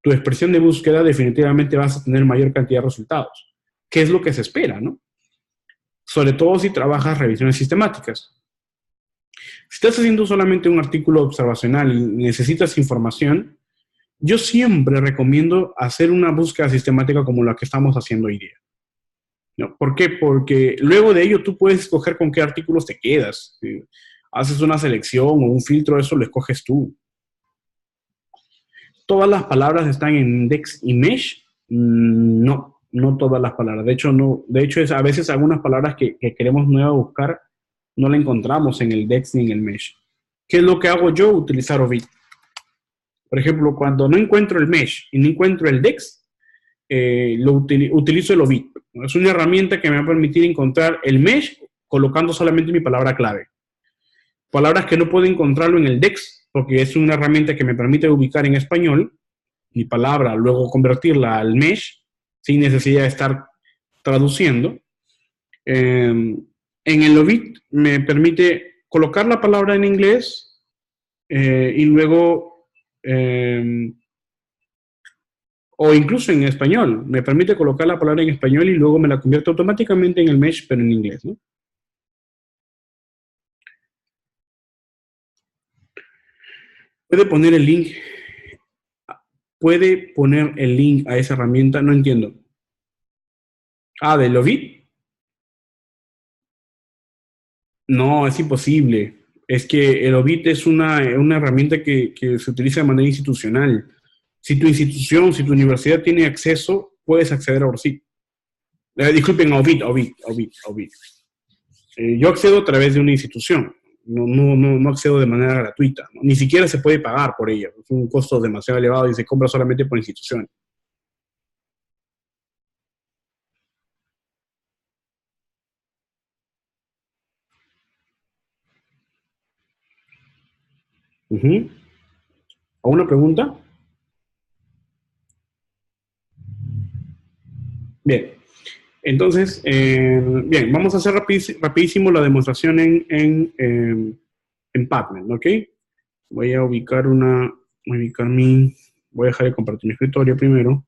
S1: expresión de búsqueda, definitivamente vas a tener mayor cantidad de resultados, que es lo que se espera, ¿no? sobre todo si trabajas revisiones sistemáticas. Si estás haciendo solamente un artículo observacional y necesitas información, yo siempre recomiendo hacer una búsqueda sistemática como la que estamos haciendo hoy día, ¿no? ¿Por qué? Porque luego de ello tú puedes escoger con qué artículos te quedas. ¿Sí? Haces una selección o un filtro, eso lo escoges tú. ¿Todas las palabras están en index y mesh? No, no todas las palabras. De hecho, no. De hecho, a veces algunas palabras que queremos nueva buscar no la encontramos en el dex ni en el mesh. ¿Qué es lo que hago yo? Utilizar OBIT. Por ejemplo, cuando no encuentro el mesh y no encuentro el dex, utilizo el OBIT. Es una herramienta que me va a permitir encontrar el mesh colocando solamente mi palabra clave. Palabras que no puedo encontrarlo en el dex, porque es una herramienta que me permite ubicar en español mi palabra, luego convertirla al mesh sin necesidad de estar traduciendo. En el OBIT me permite colocar la palabra en inglés y luego, o incluso en español, me permite colocar la palabra en español y luego me la convierte automáticamente en el mesh, pero en inglés, ¿no? Puede poner el link. ¿Puede poner el link a esa herramienta? No entiendo. Ah, ¿del OBIT? No, es imposible. Es que el OBIT es una herramienta que se utiliza de manera institucional. Si tu institución, si tu universidad tiene acceso, puedes acceder a ORCID. Disculpen, a OBIT. Yo accedo a través de una institución. No accedo de manera gratuita, ¿no? Ni siquiera se puede pagar por ella. Es un costo demasiado elevado y se compra solamente por instituciones. Uh-huh. ¿Alguna pregunta? Bien. Entonces, bien, vamos a hacer rapidísimo la demostración en Padlet, ¿ok? Voy a voy a dejar de compartir mi escritorio primero.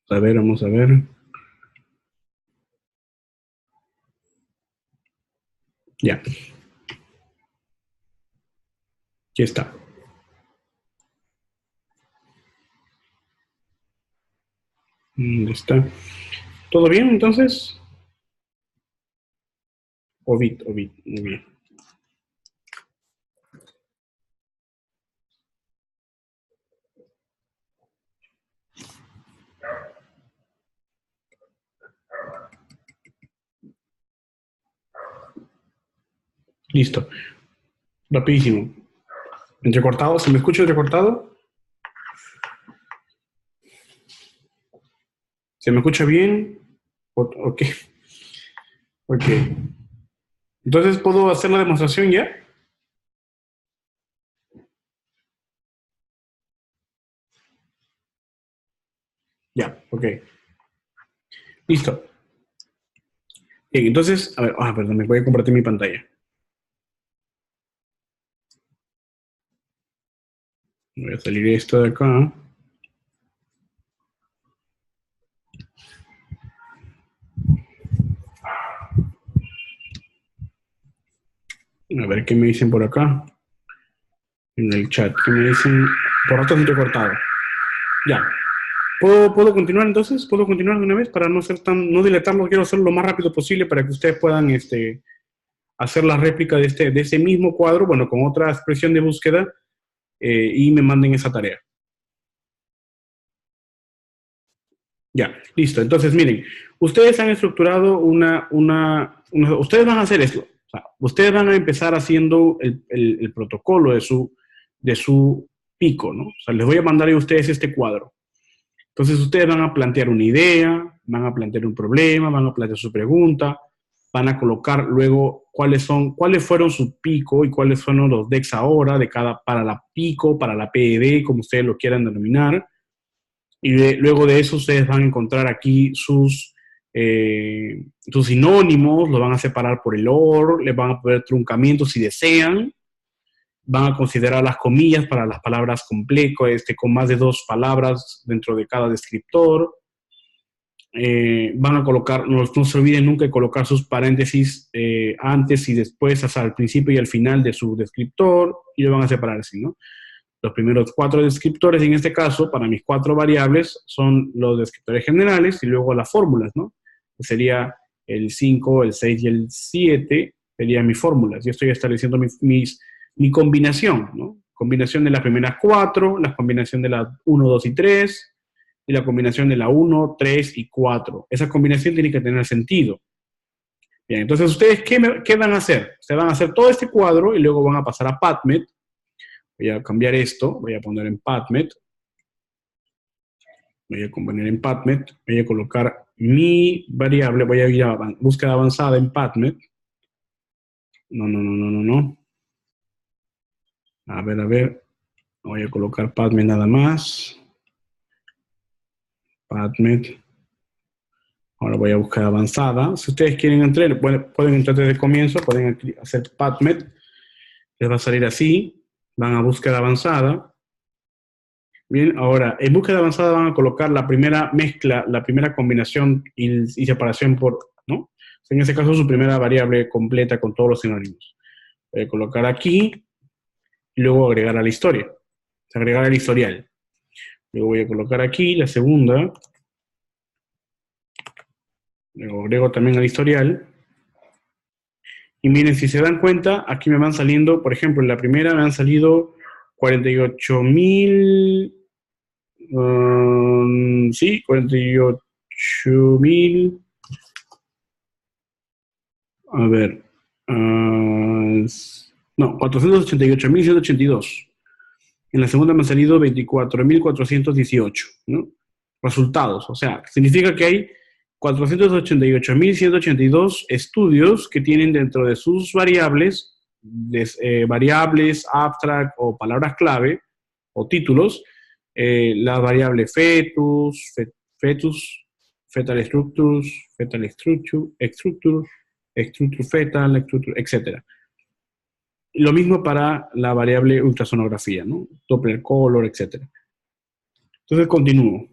S1: A ver, vamos a ver. Ya. Aquí está. ¿Dónde está? ¿Todo bien, entonces? Ovid, muy bien. Listo. Rapidísimo. Entrecortado, ¿se me escucha entrecortado? ¿Se me escucha bien? Ok. Ok. Entonces, ¿puedo hacer la demostración ya? Ya, ok. Listo. Bien, entonces, a ver, perdón, me voy a compartir mi pantalla. Voy a salir esto de acá. A ver qué me dicen por acá. En el chat, ¿qué me dicen? Por rato entrecortado. Ya. ¿Puedo continuar entonces? ¿Puedo continuar de una vez para no dilatarlo? Quiero hacerlo lo más rápido posible para que ustedes puedan hacer la réplica de ese mismo cuadro, bueno, con otra expresión de búsqueda, y me manden esa tarea. Ya, listo. Entonces, miren, ustedes han estructurado ustedes van a hacer esto. O sea, ustedes van a empezar haciendo el protocolo de su pico, ¿no? O sea, les voy a mandar a ustedes este cuadro. Entonces ustedes van a plantear una idea, van a plantear un problema, van a plantear su pregunta, van a colocar luego cuáles fueron su pico y cuáles fueron los DEX ahora para la pico, para la PED, como ustedes lo quieran denominar. Y luego de eso ustedes van a encontrar aquí sus sinónimos, lo van a separar por el OR, les van a poner truncamientos si desean, van a considerar las comillas para las palabras complejas, con más de 2 palabras dentro de cada descriptor. Van a colocar, no se olviden nunca de colocar sus paréntesis antes y después, hasta el principio y al final de su descriptor, y lo van a separar así, ¿no? Los primeros 4 descriptores, en este caso, para mis 4 variables, son los descriptores generales y luego las fórmulas, ¿no? Que sería el 5, el 6 y el 7, serían mis fórmulas. Yo estoy estableciendo mi combinación, ¿no? Combinación de las primeras 4, la combinación de las 1, 2 y 3, y la combinación de la 1, 3 y 4. Esa combinación tiene que tener sentido. Bien, entonces, ¿ustedes qué van a hacer? Se van a hacer todo este cuadro y luego van a pasar a PubMed. Voy a cambiar esto, voy a poner en PubMed. Voy a poner en PubMed, voy a colocar mi variable, voy a ir a búsqueda avanzada en PubMed. No. A ver. Voy a colocar PubMed nada más. PubMed. Ahora voy a buscar avanzada. Si ustedes quieren entrar, pueden entrar desde el comienzo, pueden hacer PubMed. Les va a salir así. Van a búsqueda avanzada. Bien, ahora, en búsqueda avanzada van a colocar la primera mezcla, la primera combinación y separación por, ¿no? En este caso, su primera variable completa con todos los sinónimos. Voy a colocar aquí y luego agregar a la historia. Agregar al historial. Luego voy a colocar aquí la segunda. Luego agrego también al historial. Y miren, si se dan cuenta, aquí me van saliendo, por ejemplo, en la primera me han salido 48.000, sí, 48.000, a ver, no, 488.182. En la segunda me han salido 24.418, ¿no? Resultados, o sea, significa que hay 488.182 estudios que tienen dentro de sus variables, variables, abstract o palabras clave o títulos, la variable fetus, fetal structures, fetal structure, structure fetal, etc. Lo mismo para la variable ultrasonografía, ¿no? Doppler color, etc. Entonces continúo.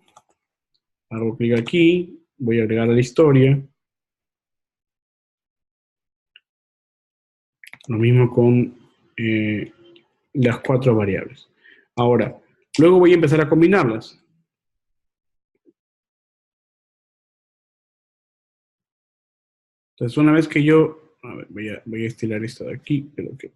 S1: Hago clic aquí. Voy a agregar a la historia. Lo mismo con las 4 variables. Ahora, luego voy a empezar a combinarlas. Entonces, una vez que yo... A ver, voy a estirar esto de aquí. Pero que...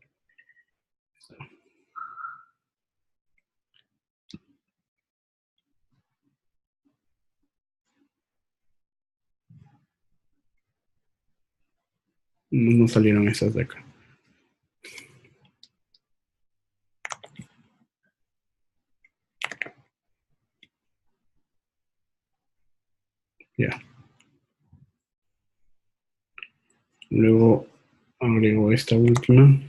S1: No salieron esas de acá. Ya. Luego agrego esta última.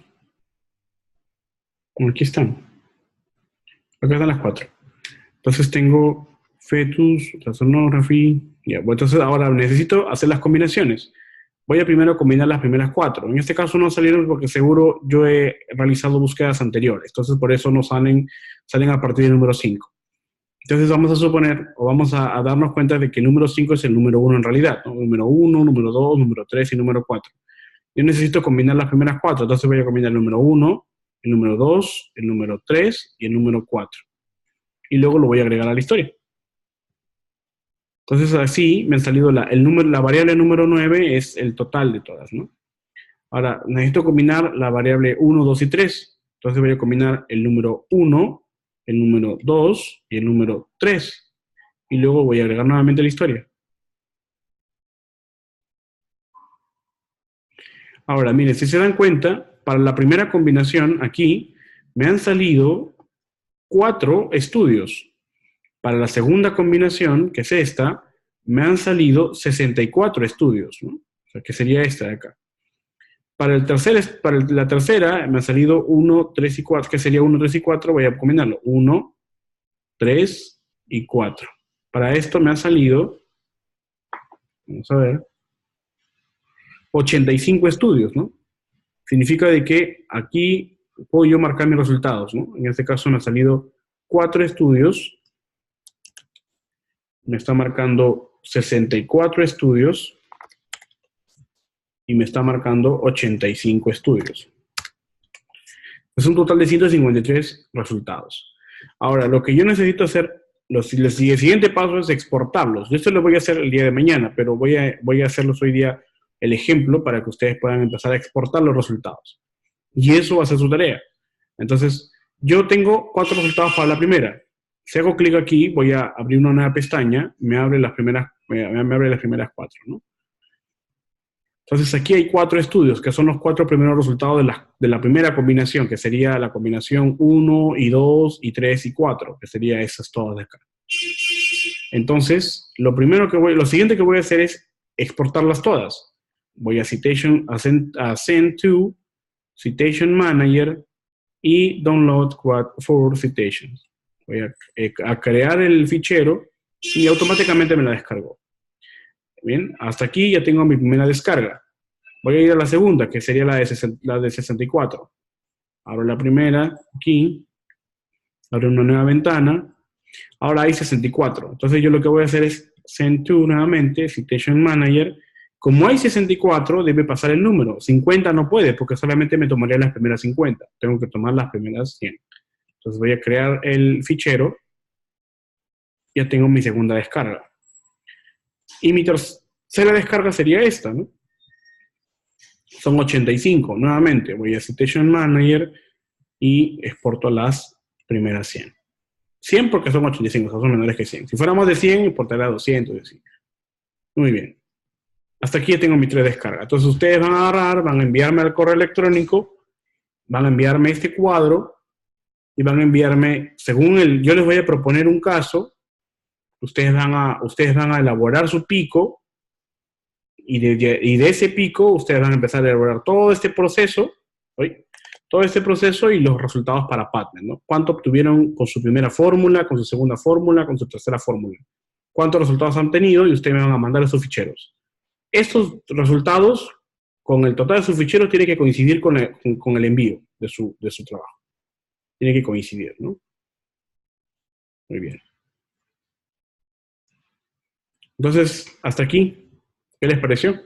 S1: Aquí están. Acá están las 4. Entonces tengo fetus, ultrasonography. Ya, bueno, entonces ahora necesito hacer las combinaciones. Voy a primero combinar las primeras 4. En este caso no salieron porque seguro yo he realizado búsquedas anteriores. Entonces por eso no salen a partir del número 5. Entonces vamos a suponer, o vamos a darnos cuenta de que el número 5 es el número 1 en realidad, ¿no? Número 1, número 2, número 3 y número 4. Yo necesito combinar las primeras 4, entonces voy a combinar el número 1, el número 2, el número 3 y el número 4. Y luego lo voy a agregar a la historia. Entonces así me han salido la variable número 9 es el total de todas, ¿no? Ahora, necesito combinar la variable 1, 2 y 3. Entonces voy a combinar el número 1, el número 2 y el número 3. Y luego voy a agregar nuevamente la historia. Ahora, miren, si se dan cuenta, para la primera combinación aquí me han salido 4 estudios. Para la segunda combinación, que es esta, me han salido 64 estudios, ¿no? O sea, que sería esta de acá. Para la tercera me han salido 1, 3 y 4, que sería 1, 3 y 4, voy a combinarlo. 1, 3 y 4. Para esto me han salido, vamos a ver, 85 estudios, ¿no? Significa de que aquí puedo yo marcar mis resultados, ¿no? En este caso me han salido 4 estudios, me está marcando 64 estudios y me está marcando 85 estudios. Es un total de 153 resultados. Ahora, lo que yo necesito hacer, el siguiente paso es exportarlos. Yo esto lo voy a hacer el día de mañana, pero voy a hacerlos hoy día el ejemplo para que ustedes puedan empezar a exportar los resultados. Y eso va a ser su tarea. Entonces, yo tengo 4 resultados para la primera. Si hago clic aquí, voy a abrir una nueva pestaña, me abre las primeras 4, ¿no? Entonces aquí hay 4 estudios, que son los 4 primeros resultados de la primera combinación, que sería la combinación 1 y 2 y 3 y 4, que sería esas todas de acá. Entonces, lo siguiente que voy a hacer es exportarlas todas. Voy a send to Citation Manager y Download for Citations. Voy a crear el fichero y automáticamente me la descargó. Bien, hasta aquí ya tengo mi primera descarga. Voy a ir a la segunda, que sería la de 64. Abro la primera, aquí. Abro una nueva ventana. Ahora hay 64. Entonces yo lo que voy a hacer es send to nuevamente, Citation Manager. Como hay 64, debe pasar el número. 50 no puede, porque solamente me tomaría las primeras 50. Tengo que tomar las primeras 100. Entonces voy a crear el fichero. Ya tengo mi segunda descarga. Y mi tercera descarga sería esta, ¿no? Son 85. Nuevamente, voy a Citation Manager y exporto las primeras 100. 100 porque son 85, o sea, son menores que 100. Si fuéramos de 100, exportaría 200. Así. Muy bien. Hasta aquí ya tengo mi 3 descargas. Entonces ustedes van a agarrar, van a enviarme al correo electrónico, van a enviarme este cuadro y van a enviarme, yo les voy a proponer un caso, ustedes van a elaborar su pico y de ese pico ustedes van a empezar a elaborar todo este proceso, y los resultados para PubMed, ¿no? ¿Cuánto obtuvieron con su primera fórmula, con su segunda fórmula, con su tercera fórmula? ¿Cuántos resultados han tenido? Y ustedes me van a mandar esos ficheros. Estos resultados, con el total de sus ficheros, tiene que coincidir con el envío de su trabajo. Tiene que coincidir, ¿no? Muy bien. Entonces, hasta aquí. ¿Qué les pareció?